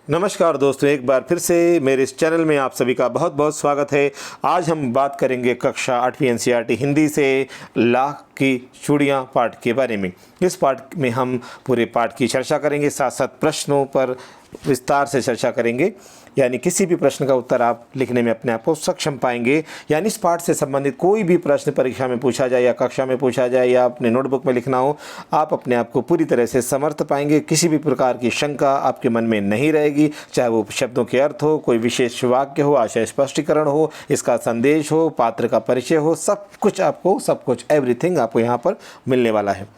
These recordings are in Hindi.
नमस्कार दोस्तों, एक बार फिर से मेरे इस चैनल में आप सभी का बहुत बहुत स्वागत है। आज हम बात करेंगे कक्षा 8वीं एनसीईआरटी हिंदी से लाख की चूड़ियाँ पाठ के बारे में। इस पाठ में हम पूरे पाठ की चर्चा करेंगे, साथ साथ प्रश्नों पर विस्तार से चर्चा करेंगे। यानी किसी भी प्रश्न का उत्तर आप लिखने में अपने आप को सक्षम पाएंगे। यानी इस पाठ से संबंधित कोई भी प्रश्न परीक्षा में पूछा जाए या कक्षा में पूछा जाए या अपने नोटबुक में लिखना हो, आप अपने आप को पूरी तरह से समर्थ पाएंगे। किसी भी प्रकार की शंका आपके मन में नहीं रहेगी, चाहे वो शब्दों के अर्थ हो, कोई विशेष वाक्य हो, आशय स्पष्टीकरण हो, इसका संदेश हो, पात्र का परिचय हो, सब कुछ एवरीथिंग आपको यहाँ पर मिलने वाला है।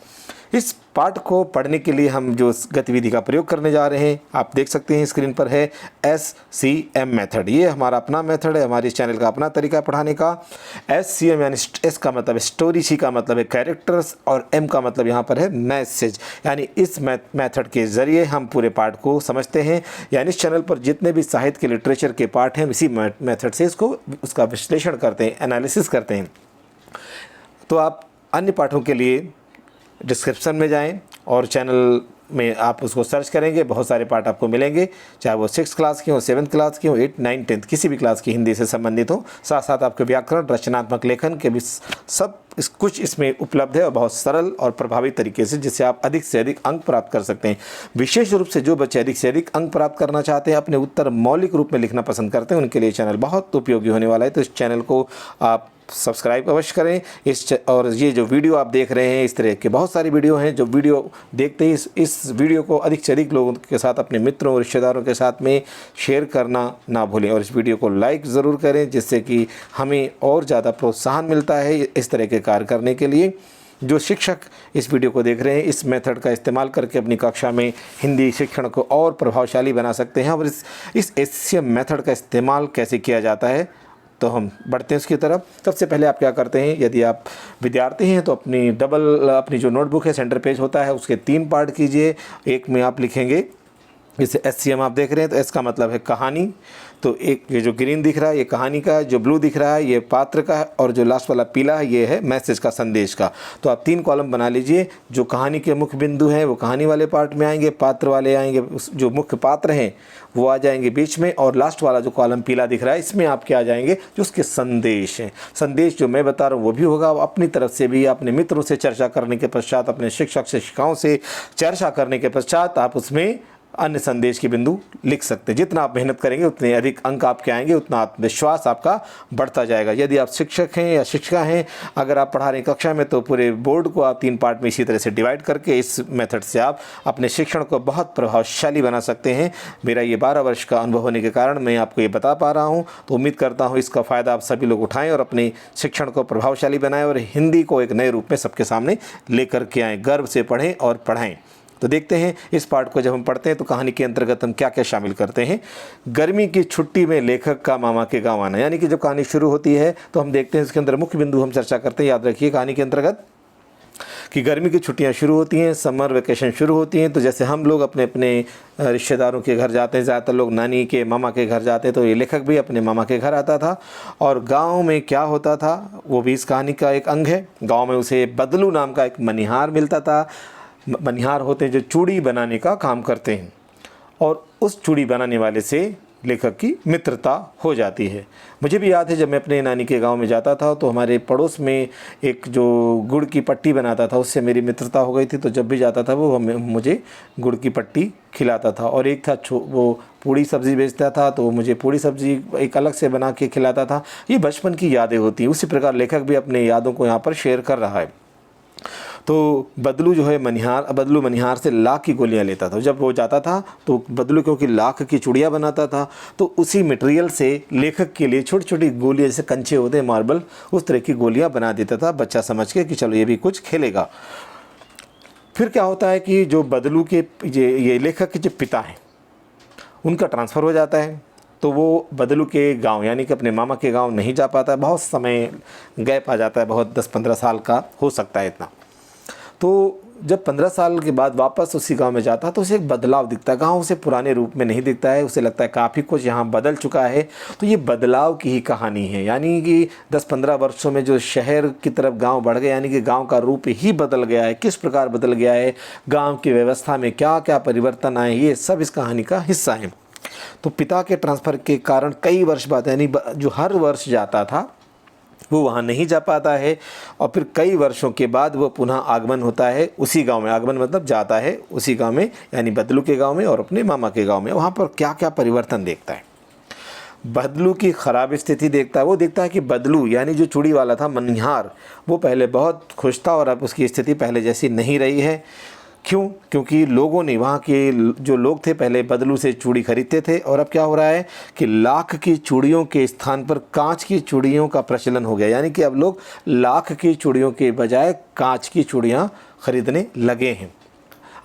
इस पाठ को पढ़ने के लिए हम जो गतिविधि का प्रयोग करने जा रहे हैं, आप देख सकते हैं स्क्रीन पर है SCM मेथड। ये हमारा अपना मेथड है, हमारे इस चैनल का अपना तरीका है पढ़ाने का। SCM यानी S का मतलब स्टोरी, C का मतलब है कैरेक्टर्स और M का मतलब यहाँ पर है मैसेज। यानी इस मेथड के ज़रिए हम पूरे पाठ को समझते हैं। यानी इस चैनल पर जितने भी साहित्य के लिटरेचर के पाठ हैं, इसी मेथड से उसका विश्लेषण करते हैं, एनालिसिस करते हैं। तो आप अन्य पाठों के लिए डिस्क्रिप्शन में जाएं और चैनल में आप उसको सर्च करेंगे, बहुत सारे पाठ आपको मिलेंगे, चाहे वो 6th क्लास की हो, 7th क्लास की हो, 8, 9, 10 किसी भी क्लास की हिंदी से संबंधित हो। साथ साथ आपके व्याकरण, रचनात्मक लेखन के भी सब कुछ इसमें उपलब्ध है और बहुत सरल और प्रभावी तरीके से, जिससे आप अधिक से अधिक अंक प्राप्त कर सकते हैं। विशेष रूप से जो बच्चे अधिक से अधिक अंक प्राप्त करना चाहते हैं, अपने उत्तर मौलिक रूप में लिखना पसंद करते हैं, उनके लिए चैनल बहुत उपयोगी होने वाला है। तो इस चैनल को आप सब्सक्राइब अवश्य करें। और ये जो वीडियो आप देख रहे हैं, इस तरह के बहुत सारी वीडियो हैं। जो वीडियो देखते ही इस वीडियो को अधिक से अधिक लोगों के साथ, अपने मित्रों और रिश्तेदारों के साथ में शेयर करना ना भूलें और इस वीडियो को लाइक ज़रूर करें, जिससे कि हमें और ज़्यादा प्रोत्साहन मिलता है इस तरह के कार्य करने के लिए। जो शिक्षक इस वीडियो को देख रहे हैं, इस मेथड का इस्तेमाल करके अपनी कक्षा में हिंदी शिक्षण को और प्रभावशाली बना सकते हैं। और इस SCM मेथड का इस्तेमाल कैसे किया जाता है, तो हम बढ़ते हैं उसकी तरफ। सबसे पहले आप क्या करते हैं, यदि आप विद्यार्थी हैं तो अपनी जो नोटबुक है, सेंटर पेज होता है, उसके 3 पार्ट कीजिए। एक में आप लिखेंगे, जैसे SCM आप देख रहे हैं तो S का मतलब है कहानी, तो एक ये जो ग्रीन दिख रहा है ये कहानी का है, जो ब्लू दिख रहा है ये पात्र का है, और जो लास्ट वाला पीला है ये है मैसेज का, संदेश का। तो आप 3 कॉलम बना लीजिए। जो कहानी के मुख्य बिंदु हैं वो कहानी वाले पार्ट में आएंगे, पात्र वाले आएंगे, जो मुख्य पात्र हैं वो आ जाएंगे बीच में, और लास्ट वाला जो कॉलम पीला दिख रहा है इसमें आपके आ जाएंगे जो उसके संदेश हैं। संदेश जो मैं बता रहा हूँ वो भी होगा, अपनी तरफ से भी अपने मित्रों से चर्चा करने के पश्चात, अपने शिक्षक शिक्षिकाओं से चर्चा करने के पश्चात आप उसमें अन्य संदेश के बिंदु लिख सकते हैं। जितना आप मेहनत करेंगे उतने अधिक अंक आपके आएंगे, उतना आत्मविश्वास आपका बढ़ता जाएगा। यदि आप शिक्षक हैं या शिक्षिका हैं, अगर आप पढ़ा रहे हैं कक्षा में, तो पूरे बोर्ड को आप 3 पार्ट में इसी तरह से डिवाइड करके इस मेथड से आप अपने शिक्षण को बहुत प्रभावशाली बना सकते हैं। मेरा ये 12 वर्ष का अनुभव होने के कारण मैं आपको ये बता पा रहा हूँ। तो उम्मीद करता हूँ इसका फ़ायदा आप सभी लोग उठाएँ और अपने शिक्षण को प्रभावशाली बनाएँ और हिंदी को एक नए रूप में सबके सामने लेकर के आएँ। गर्व से पढ़ें और पढ़ाएँ। तो देखते हैं इस पाठ को जब हम पढ़ते हैं तो कहानी के अंतर्गत हम क्या क्या शामिल करते हैं। गर्मी की छुट्टी में लेखक का मामा के गांव आना, यानी कि जब कहानी शुरू होती है तो हम देखते हैं इसके अंदर मुख्य बिंदु हम चर्चा करते हैं। याद रखिए कहानी के अंतर्गत कि गर्मी की छुट्टियां शुरू होती हैं, समर वेकेशन शुरू होती हैं। तो जैसे हम लोग अपने अपने रिश्तेदारों के घर जाते हैं, ज़्यादातर लोग नानी के मामा के घर जाते हैं, तो ये लेखक भी अपने मामा के घर आता था। और गांव में क्या होता था वो भी इस कहानी का एक अंग है। गाँव में उसे बदलू नाम का एक मनिहार मिलता था। मनिहार होते हैं जो चूड़ी बनाने का काम करते हैं, और उस चूड़ी बनाने वाले से लेखक की मित्रता हो जाती है। मुझे भी याद है जब मैं अपने नानी के गांव में जाता था तो हमारे पड़ोस में एक जो गुड़ की पट्टी बनाता था उससे मेरी मित्रता हो गई थी। तो जब भी जाता था वो मुझे गुड़ की पट्टी खिलाता था। और एक था वो पूड़ी सब्ज़ी बेचता था, तो मुझे पूड़ी सब्ज़ी एक अलग से बना के खिलाता था। ये बचपन की यादें होती हैं। उसी प्रकार लेखक भी अपने यादों को यहाँ पर शेयर कर रहा है। तो बदलू जो है बदलू मनिहार से लाख की गोलियां लेता था। जब वो जाता था तो बदलू क्योंकि लाख की चूड़ियाँ बनाता था, तो उसी मटेरियल से लेखक के लिए छोटी छोटी गोलियां, जैसे कंचे होते हैं मार्बल, उस तरह की गोलियां बना देता था, बच्चा समझ के कि चलो ये भी कुछ खेलेगा। फिर क्या होता है कि जो बदलू के ये लेखक के जो पिता हैं उनका ट्रांसफ़र हो जाता है। तो वो बदलू के गांव यानी कि अपने मामा के गांव नहीं जा पाता। बहुत समय गैप आ जाता है, बहुत 10-15 साल का हो सकता है इतना। तो जब 15 साल के बाद वापस उसी गांव में जाता है तो उसे एक बदलाव दिखता है। गांव उसे पुराने रूप में नहीं दिखता है, उसे लगता है काफ़ी कुछ यहाँ बदल चुका है। तो ये बदलाव की ही कहानी है। यानी कि 10-15 वर्षों में जो शहर की तरफ गांव बढ़ गया, यानी कि गांव का रूप ही बदल गया है। किस प्रकार बदल गया है, गांव की व्यवस्था में क्या क्या परिवर्तन आए, ये सब इस कहानी का हिस्सा है। तो पिता के ट्रांसफ़र के कारण कई वर्ष बाद, यानी जो हर वर्ष जाता था वो वहाँ नहीं जा पाता है, और फिर कई वर्षों के बाद वो पुनः आगमन होता है उसी गांव में। आगमन मतलब जाता है उसी गांव में, यानी बदलू के गांव में और अपने मामा के गांव में। वहाँ पर क्या क्या परिवर्तन देखता है? बदलू की ख़राब स्थिति देखता है। वो देखता है कि बदलू यानी जो चूड़ी वाला था, मनिहार, वो पहले बहुत खुश था और अब उसकी स्थिति पहले जैसी नहीं रही है। क्यों? क्योंकि लोगों ने, वहाँ के जो लोग थे पहले बदलू से चूड़ी खरीदते थे, और अब क्या हो रहा है कि लाख की चूड़ियों के स्थान पर कांच की चूड़ियों का प्रचलन हो गया। यानी कि अब लोग लाख की चूड़ियों के बजाय कांच की चूड़ियाँ खरीदने लगे हैं।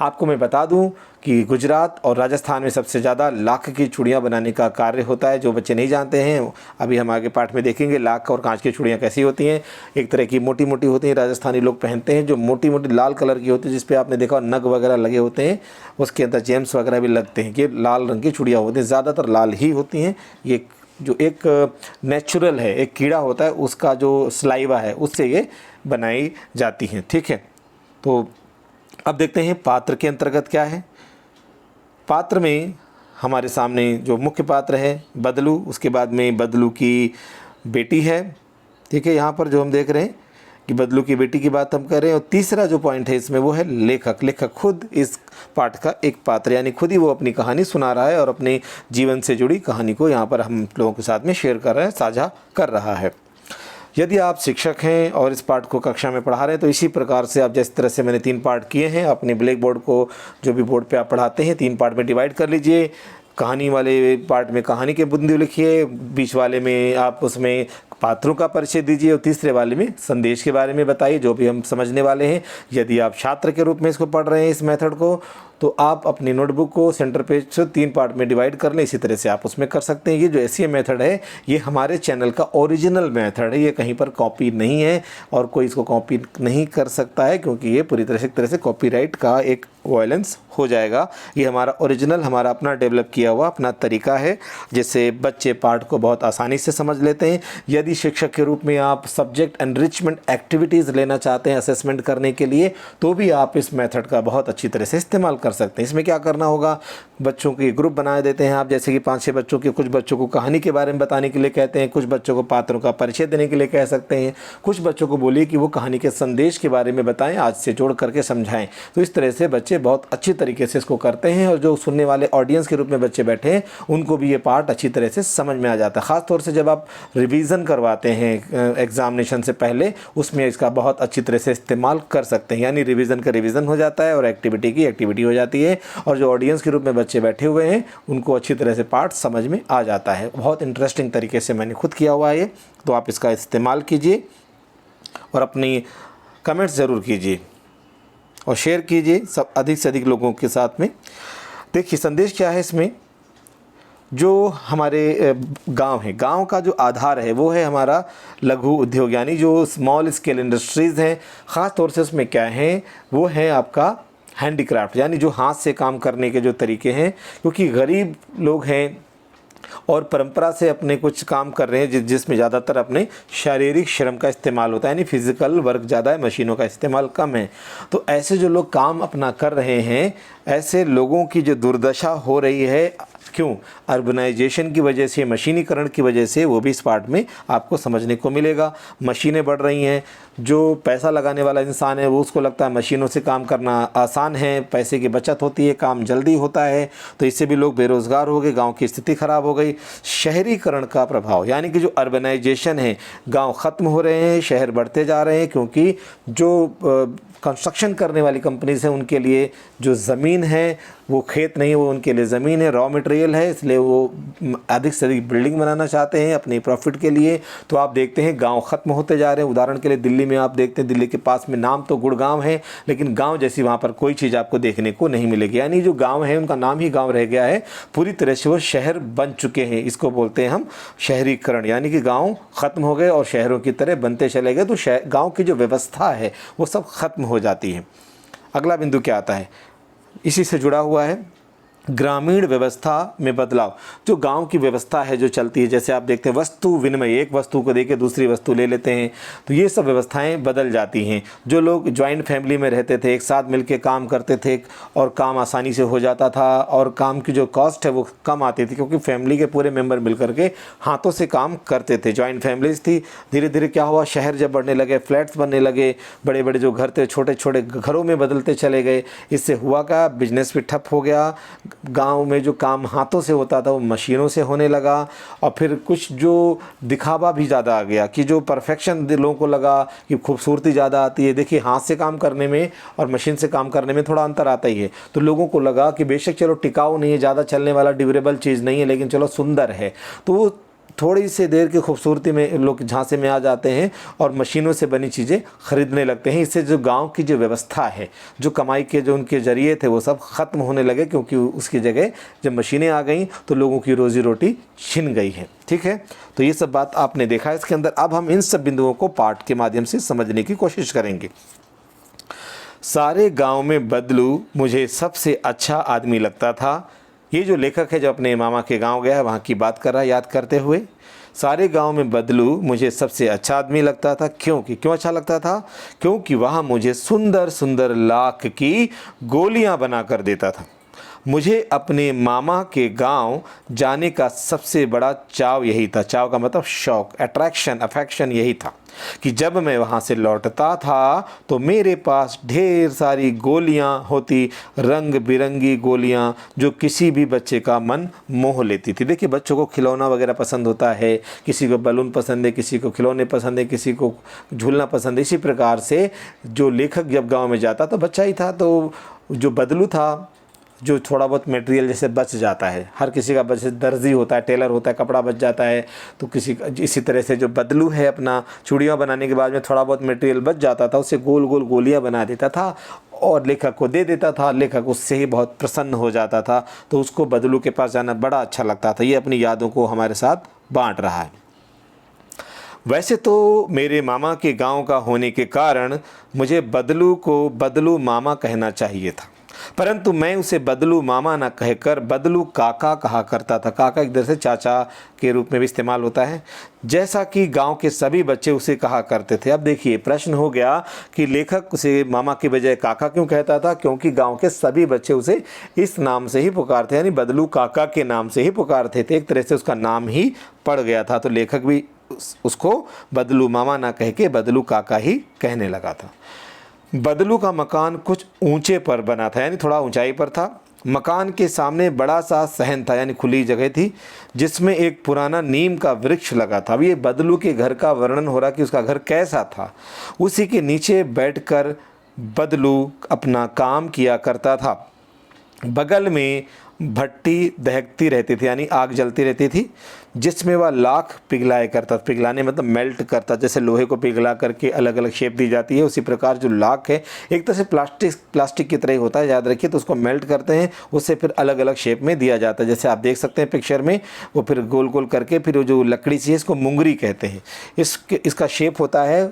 आपको मैं बता दूं कि गुजरात और राजस्थान में सबसे ज़्यादा लाख की चूड़ियाँ बनाने का कार्य होता है। जो बच्चे नहीं जानते हैं, अभी हम आगे पाठ में देखेंगे लाख और कांच की चूड़ियाँ कैसी होती हैं। एक तरह की मोटी मोटी होती हैं, राजस्थानी लोग पहनते हैं, जो मोटी मोटी लाल कलर की होती है, जिस पे आपने देखा नग वगैरह लगे होते हैं, उसके अंदर जेम्स वगैरह भी लगते हैं। ये लाल रंग की चूड़ियाँ होती हैं, ज़्यादातर लाल ही होती हैं। ये जो एक नेचुरल है, एक कीड़ा होता है, उसका जो सलाइवा है उससे ये बनाई जाती हैं। ठीक है, तो अब देखते हैं पात्र के अंतर्गत क्या है। पात्र में हमारे सामने जो मुख्य पात्र है बदलू, उसके बाद में बदलू की बेटी है। ठीक है, यहाँ पर जो हम देख रहे हैं कि बदलू की बेटी की बात हम कर रहे हैं। और तीसरा जो पॉइंट है इसमें वो है लेखक। लेखक खुद इस पाठ का एक पात्र, यानी खुद ही वो अपनी कहानी सुना रहा है और अपने जीवन से जुड़ी कहानी को यहाँ पर हम लोगों के साथ में शेयर कर रहा है, साझा कर रहा है। यदि आप शिक्षक हैं और इस पाठ को कक्षा में पढ़ा रहे हैं तो इसी प्रकार से आप, जिस तरह से मैंने 3 पार्ट किए हैं, अपने ब्लैक बोर्ड को, जो भी बोर्ड पे आप पढ़ाते हैं, 3 पार्ट में डिवाइड कर लीजिए। कहानी वाले पार्ट में कहानी के बिंदु लिखिए, बीच वाले में आप उसमें पात्रों का परिचय दीजिए, और तीसरे वाले में संदेश के बारे में बताइए, जो भी हम समझने वाले हैं। यदि आप छात्र के रूप में इसको पढ़ रहे हैं इस मेथड को, तो आप अपनी नोटबुक को सेंटर पेज से 3 पार्ट में डिवाइड कर लें। इसी तरह से आप उसमें कर सकते हैं। ये जो एसईए मेथड है, ये हमारे चैनल का ओरिजिनल मेथड है, ये कहीं पर कॉपी नहीं है और कोई इसको कॉपी नहीं कर सकता है, क्योंकि ये पूरी तरह से कॉपीराइट का एक वायलेंस हो जाएगा। ये हमारा ओरिजिनल, हमारा अपना डेवलप किया हुआ अपना तरीका है, जिससे बच्चे पाठ को बहुत आसानी से समझ लेते हैं। यदि शिक्षक के रूप में आप सब्जेक्ट एनरिचमेंट एक्टिविटीज़ लेना चाहते हैं असेसमेंट करने के लिए, तो भी आप इस मेथड का बहुत अच्छी तरह से इस्तेमाल कर सकते हैं। इसमें क्या करना होगा, बच्चों के ग्रुप बना देते हैं आप, जैसे कि 5-6 बच्चों के, कुछ बच्चों को कहानी के बारे में बताने के लिए कहते हैं, कुछ बच्चों को पात्रों का परिचय देने के लिए कह सकते हैं, कुछ बच्चों को बोलिए कि वो कहानी के संदेश के बारे में बताएं, आज से जोड़ करके समझाएं। तो इस तरह से बच्चे बहुत अच्छी तरीके से इसको करते हैं, और जो सुनने वाले ऑडियंस के रूप में बच्चे बैठे हैं उनको भी ये पार्ट अच्छी तरह से समझ में आ जाता है। ख़ासतौर से जब आप रिवीजन करवाते हैं एग्जामिनेशन से पहले, उसमें इसका बहुत अच्छी तरह से इस्तेमाल कर सकते हैं। यानी रिवीजन का रिवीजन हो जाता है और एक्टिविटी की एक्टिविटी हो जाती है, और जो ऑडियंस के रूप में बच्चे बैठे हुए हैं उनको अच्छी तरह से पार्ट समझ में आ जाता है। बहुत इंटरेस्टिंग तरीके से मैंने खुद किया हुआ है ये, तो आप इसका इस्तेमाल कीजिए और अपनी कमेंट्स ज़रूर कीजिए और शेयर कीजिए सब अधिक से अधिक लोगों के साथ में। देखिए संदेश क्या है इसमें, जो हमारे गांव है, गांव का जो आधार है वो है हमारा लघु उद्योग, यानी जो स्मॉल स्केल इंडस्ट्रीज़ हैं। ख़ास तौर से उसमें क्या है, वो है आपका हैंडीक्राफ्ट, यानी जो हाथ से काम करने के जो तरीके हैं। क्योंकि गरीब लोग हैं और परंपरा से अपने कुछ काम कर रहे हैं जिसमें ज़्यादातर अपने शारीरिक श्रम का इस्तेमाल होता है, यानी फिज़िकल वर्क ज़्यादा है, मशीनों का इस्तेमाल कम है। तो ऐसे जो लोग काम अपना कर रहे हैं, ऐसे लोगों की जो दुर्दशा हो रही है, क्यों? अर्बनाइजेशन की वजह से, मशीनीकरण की वजह से, वो भी इस पार्ट में आपको समझने को मिलेगा। मशीनें बढ़ रही हैं, जो पैसा लगाने वाला इंसान है वो उसको लगता है मशीनों से काम करना आसान है, पैसे की बचत होती है, काम जल्दी होता है, तो इससे भी लोग बेरोज़गार हो गए, गांव की स्थिति ख़राब हो गई। शहरीकरण का प्रभाव, यानी कि जो अर्बनाइजेशन है, गांव ख़त्म हो रहे हैं, शहर बढ़ते जा रहे हैं, क्योंकि जो कंस्ट्रक्शन करने वाली कंपनीज हैं उनके लिए जो ज़मीन है वो खेत नहीं, वो उनके लिए ज़मीन है, रॉ मटेरियल है, इसलिए वो अधिक से अधिक बिल्डिंग बनाना चाहते हैं अपने प्रॉफिट के लिए। तो आप देखते हैं गांव ख़त्म होते जा रहे हैं। उदाहरण के लिए दिल्ली में आप देखते हैं, दिल्ली के पास में नाम तो गुड़गांव है, लेकिन गांव जैसी वहाँ पर कोई चीज़ आपको देखने को नहीं मिलेगी। यानी जो गाँव है उनका नाम ही गाँव रह गया है, पूरी तरह से वो शहर बन चुके हैं। इसको बोलते हैं हम शहरीकरण, यानी कि गाँव ख़त्म हो गए और शहरों की तरह बनते चले गए, तो गाँव की जो व्यवस्था है वो सब ख़त्म हो जाती है। अगला बिंदु क्या आता है, इसी से जुड़ा हुआ है, ग्रामीण व्यवस्था में बदलाव, जो गांव की व्यवस्था है जो चलती है, जैसे आप देखते हैं वस्तु विनिमय, एक वस्तु को देके दूसरी वस्तु ले लेते हैं, तो ये सब व्यवस्थाएं बदल जाती हैं। जो लोग ज्वाइंट फैमिली में रहते थे, एक साथ मिलके काम करते थे और काम आसानी से हो जाता था और काम की जो कॉस्ट है वो कम आती थी, क्योंकि फैमिली के पूरे मेंबर मिल करके हाथों से काम करते थे। ज्वाइंट फैमिलीज थी। धीरे धीरे क्या हुआ, शहर जब बढ़ने लगे, फ्लैट्स बनने लगे, बड़े बड़े जो घर थे छोटे छोटे घरों में बदलते चले गए। इससे हुआ क्या, बिजनेस भी ठप हो गया, गांव में जो काम हाथों से होता था वो मशीनों से होने लगा, और फिर कुछ जो दिखावा भी ज़्यादा आ गया कि जो परफेक्शन लोगों को लगा कि खूबसूरती ज़्यादा आती है। देखिए हाथ से काम करने में और मशीन से काम करने में थोड़ा अंतर आता ही है, तो लोगों को लगा कि बेशक चलो टिकाऊ नहीं है, ज़्यादा चलने वाला ड्यूरेबल चीज़ नहीं है, लेकिन चलो सुंदर है, तो वो थोड़ी सी देर की खूबसूरती में लोग झांसे में आ जाते हैं और मशीनों से बनी चीज़ें खरीदने लगते हैं। इससे जो गांव की जो व्यवस्था है, जो कमाई के जो उनके ज़रिए थे वो सब ख़त्म होने लगे, क्योंकि उसकी जगह जब मशीनें आ गई तो लोगों की रोज़ी रोटी छिन गई है। ठीक है, तो ये सब बात आपने देखा है इसके अंदर। अब हम इन सब बिंदुओं को पाठ के माध्यम से समझने की कोशिश करेंगे। सारे गाँव में बदलू मुझे सबसे अच्छा आदमी लगता था। ये जो लेखक है जो अपने मामा के गांव गया है वहाँ की बात कर रहा है, याद करते हुए। सारे गांव में बदलू मुझे सबसे अच्छा आदमी लगता था। क्यों अच्छा लगता था? क्योंकि वहाँ मुझे सुंदर सुंदर लाख की गोलियाँ बना कर देता था। मुझे अपने मामा के गांव जाने का सबसे बड़ा चाव यही था। चाव का मतलब शौक, अट्रैक्शन, अफेक्शन यही था कि जब मैं वहाँ से लौटता था तो मेरे पास ढेर सारी गोलियाँ होती, रंग बिरंगी गोलियाँ, जो किसी भी बच्चे का मन मोह लेती थी। देखिए बच्चों को खिलौना वगैरह पसंद होता है, किसी को बलून पसंद है, किसी को खिलौने पसंद है, किसी को झूलना पसंद है। इसी प्रकार से जो लेखक जब गाँव में जाता तो बच्चा ही था, तो जो बदलू था, जो थोड़ा बहुत मटेरियल जैसे बच जाता है, हर किसी का बच, दर्जी होता है, टेलर होता है, कपड़ा बच जाता है, तो किसी का इसी तरह से जो बदलू है अपना चूड़ियाँ बनाने के बाद में थोड़ा बहुत मटेरियल बच जाता था, उससे गोल गोल गोलियाँ बना देता था और लेखक को दे देता था। लेखक उससे ही बहुत प्रसन्न हो जाता था, तो उसको बदलू के पास जाना बड़ा अच्छा लगता था। ये अपनी यादों को हमारे साथ बांट रहा है। वैसे तो मेरे मामा के गांव का होने के कारण मुझे बदलू को बदलू मामा कहना चाहिए था, परंतु मैं उसे बदलू मामा न कहकर बदलू काका कहा करता था। काका एक तरह से चाचा के रूप में भी इस्तेमाल होता है, जैसा कि गांव के सभी बच्चे उसे कहा करते थे। अब देखिए प्रश्न हो गया कि लेखक उसे मामा के बजाय काका क्यों कहता था? क्योंकि गांव के सभी बच्चे उसे इस नाम से ही पुकारते, यानी बदलू काका के नाम से ही पुकारते थे। एक तरह से उसका नाम ही पड़ गया था, तो लेखक भी उसको बदलू मामा ना कह के बदलू काका ही कहने लगा था। बदलू का मकान कुछ ऊंचे पर बना था, यानी थोड़ा ऊंचाई पर था। मकान के सामने बड़ा सा सहन था, यानी खुली जगह थी, जिसमें एक पुराना नीम का वृक्ष लगा था। अब ये बदलू के घर का वर्णन हो रहा कि उसका घर कैसा था। उसी के नीचे बैठकर बदलू अपना काम किया करता था। बगल में भट्टी दहकती रहती थी, यानी आग जलती रहती थी, जिसमें वह लाख पिघलाया करता। पिघलाने मतलब मेल्ट करता, जैसे लोहे को पिघला करके अलग अलग शेप दी जाती है, उसी प्रकार जो लाख है एक तरह से प्लास्टिक की तरह ही होता है, याद रखिए। तो उसको मेल्ट करते हैं, उससे फिर अलग अलग शेप में दिया जाता है, जैसे आप देख सकते हैं पिक्चर में। वो फिर गोल गोल करके फिर वो जो लकड़ी सी है इसको मुंगरी कहते हैं। इसका शेप होता है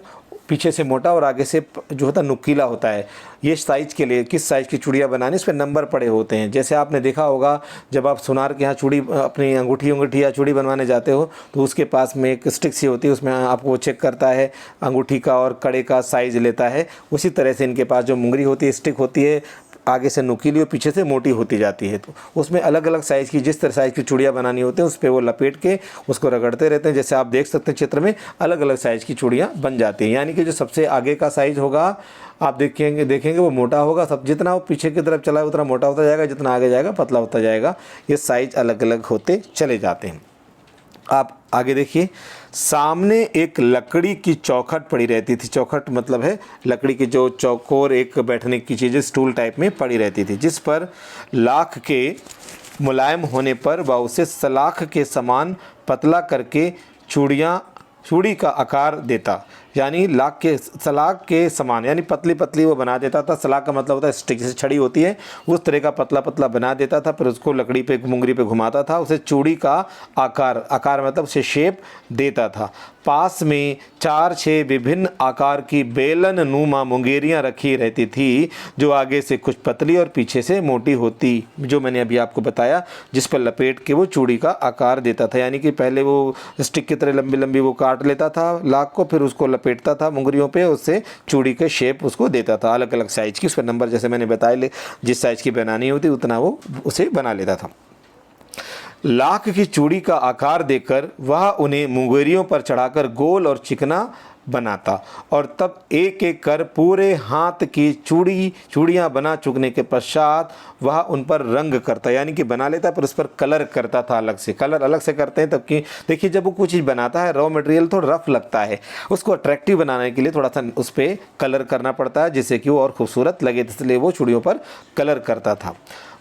पीछे से मोटा और आगे से जो होता है नुकीला होता है। ये साइज़ के लिए किस साइज़ की चूड़ियाँ बनानी, इस पर नंबर पड़े होते हैं। जैसे आपने देखा होगा जब आप सुनार के यहाँ चूड़ी अपनी अंगूठी या चूड़ी बनवाने जाते हो तो उसके पास में एक स्टिक सी होती है, उसमें आपको वो चेक करता है अंगूठी का और कड़े का साइज़ लेता है। उसी तरह से इनके पास जो मुंगरी होती है, स्टिक होती है, आगे से नुकीली और पीछे से मोटी होती जाती है। तो उसमें अलग अलग साइज़ की, जिस तरह साइज़ की चूड़ियाँ बनानी होती हैं उस पर वो लपेट के उसको रगड़ते रहते हैं। जैसे आप देख सकते हैं चित्र में अलग अलग साइज़ की चूड़ियाँ बन जाती हैं। यानी कि जो सबसे आगे का साइज़ होगा आप देखेंगे वो मोटा होगा, सब जितना वो पीछे की तरफ चला है उतना मोटा होता जाएगा, जितना आगे जाएगा पतला होता जाएगा। ये साइज़ अलग अलग होते चले जाते हैं। आप आगे देखिए, सामने एक लकड़ी की चौखट पड़ी रहती थी। चौखट मतलब है लकड़ी की जो चौकोर एक बैठने की चीज़ स्टूल टाइप में पड़ी रहती थी, जिस पर लाख के मुलायम होने पर वह उसे सलाख के समान पतला करके चूड़ी का आकार देता। यानी लाख के सलाख के समान, यानी पतली पतली वो बना देता था। सलाख का मतलब होता है स्टिक से छड़ी होती है, उस तरह का पतला पतला बना देता था, फिर उसको लकड़ी पे मुंगरी पे घुमाता था, उसे चूड़ी का आकार मतलब उसे शेप देता था। पास में 4-6 विभिन्न आकार की बेलन नुमा मुंगेरियाँ रखी रहती थी, जो आगे से कुछ पतली और पीछे से मोटी होती, जो मैंने अभी आपको बताया, जिस पर लपेट के वो चूड़ी का आकार देता था। यानी कि पहले वो स्टिक की तरह लंबी लंबी वो काट लेता था लाख को, फिर उसको लपेटता था मुंगरियों पे, उससे चूड़ी के शेप उसको देता था, अलग अलग साइज़ की, उस पर नंबर जैसे मैंने बताया जिस साइज़ की बनानी होती उतना वो उसे बना लेता था। लाख की चूड़ी का आकार देकर वह उन्हें मुंगेरियों पर चढ़ाकर गोल और चिकना बनाता, और तब एक एक कर पूरे हाथ की चूड़ियाँ बना चुकने के पश्चात वह उन पर रंग करता, यानी कि बना लेता पर उस पर कलर करता था अलग से। कलर अलग से करते हैं तब कि देखिए जब वो कुछ चीज़ बनाता है रॉ मटेरियल थोड़ा रफ लगता है, उसको अट्रैक्टिव बनाने के लिए थोड़ा सा उस पर कलर करना पड़ता है जिससे कि वो और खूबसूरत लगे, इसलिए वो चूड़ियों पर कलर करता था।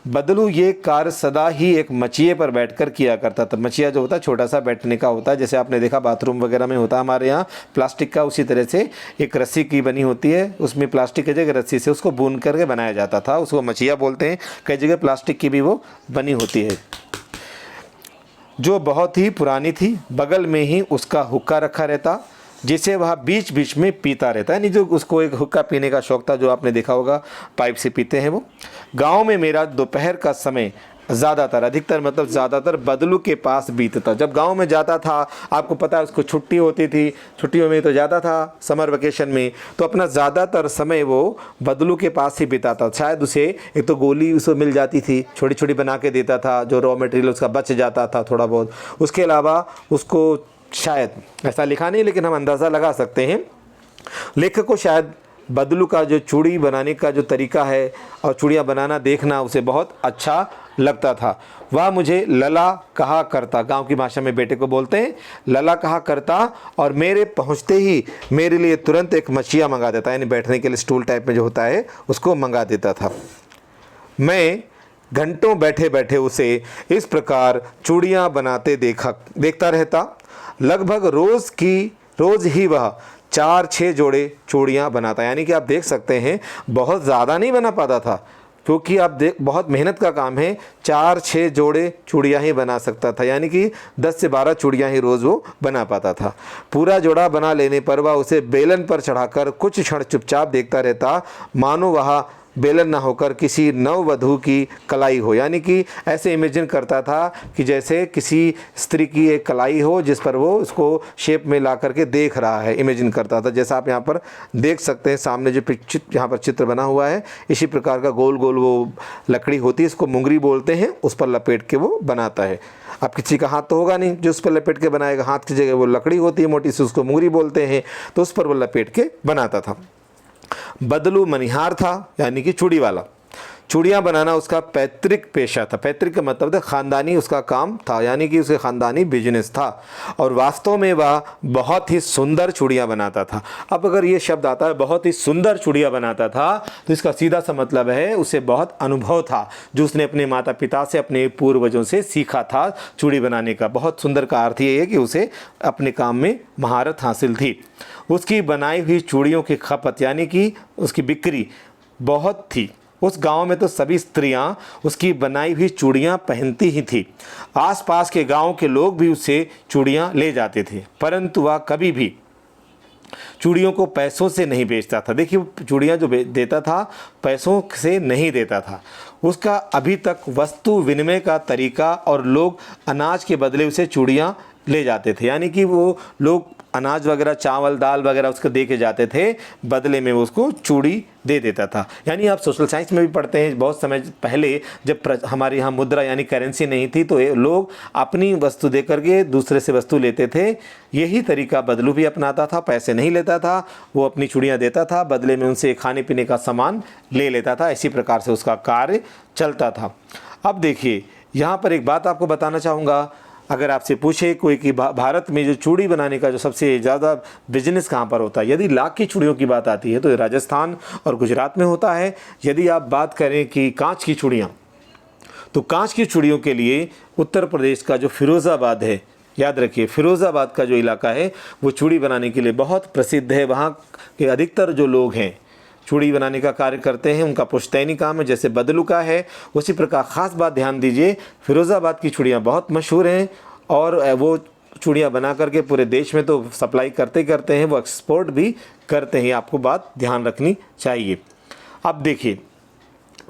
बदलू ये कार्य सदा ही एक मचिए पर बैठकर किया करता था। मचिया जो होता है छोटा सा बैठने का होता है, जैसे आपने देखा बाथरूम वगैरह में होता है हमारे यहाँ प्लास्टिक का, उसी तरह से एक रस्सी की बनी होती है, उसमें प्लास्टिक की जगह रस्सी से उसको बुन करके बनाया जाता था, उसको मचिया बोलते हैं। कई जगह प्लास्टिक की भी वो बनी होती है, जो बहुत ही पुरानी थी। बगल में ही उसका हुक्का रखा रहता, जिसे वह बीच बीच में पीता रहता है, यानी जो उसको एक हुक्का पीने का शौक था, जो आपने देखा होगा पाइप से पीते हैं वो। गांव में मेरा दोपहर का समय ज़्यादातर, अधिकतर मतलब ज़्यादातर बदलू के पास बीतता। जब गांव में जाता था, आपको पता है उसको छुट्टी होती थी, छुट्टियों में तो जाता था समर वेकेशन में, तो अपना ज़्यादातर समय वो बदलू के पास ही बिताता। शायद उसे एक तो गोली उसे मिल जाती थी, छोटी छोटी बना के देता था, जो रॉ मटेरियल उसका बच जाता था थोड़ा बहुत। उसके अलावा उसको शायद ऐसा लिखा नहीं, लेकिन हम अंदाज़ा लगा सकते हैं, लेखक को शायद बदलू का जो चूड़ी बनाने का जो तरीका है और चूड़ियाँ बनाना देखना उसे बहुत अच्छा लगता था। वह मुझे लला कहा करता, गांव की भाषा में बेटे को बोलते हैं लला कहा करता, और मेरे पहुंचते ही मेरे लिए तुरंत एक मचिया मंगा देता, यानी बैठने के लिए स्टूल टाइप में जो होता है उसको मंगा देता था। मैं घंटों बैठे बैठे उसे इस प्रकार चूड़ियाँ बनाते देखता रहता। लगभग रोज़ ही वह 4-6 जोड़े चूड़ियाँ बनाता, यानी कि आप देख सकते हैं बहुत ज़्यादा नहीं बना पाता था, क्योंकि आप बहुत मेहनत का काम है। 4-6 जोड़े चूड़ियाँ ही बना सकता था, यानी कि 10 से 12 चूड़ियाँ ही रोज़ वो बना पाता था। पूरा जोड़ा बना लेने पर वह उसे बेलन पर चढ़ाकर कुछ क्षण चुपचाप देखता रहता, मानो वह बेलन ना होकर किसी नववधू की कलाई हो, यानी कि ऐसे इमेजिन करता था कि जैसे किसी स्त्री की एक कलाई हो जिस पर वो उसको शेप में ला करके देख रहा है, इमेजिन करता था। जैसा आप यहाँ पर देख सकते हैं सामने जो यहाँ पर चित्र बना हुआ है, इसी प्रकार का गोल गोल वो लकड़ी होती है, इसको मुंगरी बोलते हैं, उस पर लपेट के वो बनाता है। अब किसी का हाथ तो होगा नहीं जो उस पर लपेट के बनाएगा, हाथ की जगह वो लकड़ी होती है मोटी सी, उसको मुंगरी बोलते हैं, तो उस पर वो लपेट के बनाता था। बदलू मनिहार था, यानी कि चूड़ी वाला। चूड़ियाँ बनाना उसका पैतृक पेशा था। पैतृक का मतलब था खानदानी उसका काम था, यानी कि उसके खानदानी बिजनेस था, और वास्तव में वह बहुत ही सुंदर चूड़ियाँ बनाता था। अब अगर ये शब्द आता है बहुत ही सुंदर चूड़ियाँ बनाता था, तो इसका सीधा सा मतलब है उसे बहुत अनुभव था, जो उसने अपने माता पिता से, अपने पूर्वजों से सीखा था चूड़ी बनाने का। बहुत सुंदर का अर्थ ये है कि उसे अपने काम में महारत हासिल थी। उसकी बनाई हुई चूड़ियों की खपत, यानी कि उसकी बिक्री बहुत थी। उस गांव में तो सभी स्त्रियां उसकी बनाई हुई चूड़ियां पहनती ही थी। आसपास के गांव के लोग भी उससे चूड़ियां ले जाते थे, परंतु वह कभी भी चूड़ियों को पैसों से नहीं बेचता था। देखिए चूड़ियाँ जो देता था पैसों से नहीं देता था, उसका अभी तक वस्तु विनिमय का तरीका, और लोग अनाज के बदले उसे चूड़ियाँ ले जाते थे, यानी कि वो लोग अनाज वगैरह चावल दाल वगैरह उसको दे के जाते थे, बदले में उसको चूड़ी दे देता था। यानी आप सोशल साइंस में भी पढ़ते हैं, बहुत समय पहले जब हमारे यहाँ मुद्रा यानी करेंसी नहीं थी, तो लोग अपनी वस्तु दे करके दूसरे से वस्तु लेते थे। यही तरीका बदलू भी अपनाता था, पैसे नहीं लेता था, वो अपनी चूड़ियाँ देता था, बदले में उनसे खाने पीने का सामान ले लेता था। इसी प्रकार से उसका कार्य चलता था। अब देखिए यहाँ पर एक बात आपको बताना चाहूँगा, अगर आपसे पूछे कोई कि भारत में जो चूड़ी बनाने का जो सबसे ज़्यादा बिजनेस कहाँ पर होता है, यदि लाख की चूड़ियों की बात आती है तो राजस्थान और गुजरात में होता है। यदि आप बात करें कि कांच की चूड़ियाँ, तो कांच की चूड़ियों के लिए उत्तर प्रदेश का जो फिरोज़ाबाद है, याद रखिए, फिरोज़ाबाद का जो इलाका है वो चूड़ी बनाने के लिए बहुत प्रसिद्ध है। वहाँ के अधिकतर जो लोग हैं चूड़ी बनाने का कार्य करते हैं, उनका पुश्तैनी काम है, जैसे बदलू का है। उसी प्रकार ख़ास बात ध्यान दीजिए, फिरोज़ाबाद की चूड़ियाँ बहुत मशहूर हैं और वो चूड़ियाँ बना करके पूरे देश में तो सप्लाई करते करते हैं, वो एक्सपोर्ट भी करते हैं। आपको बात ध्यान रखनी चाहिए। अब देखिए,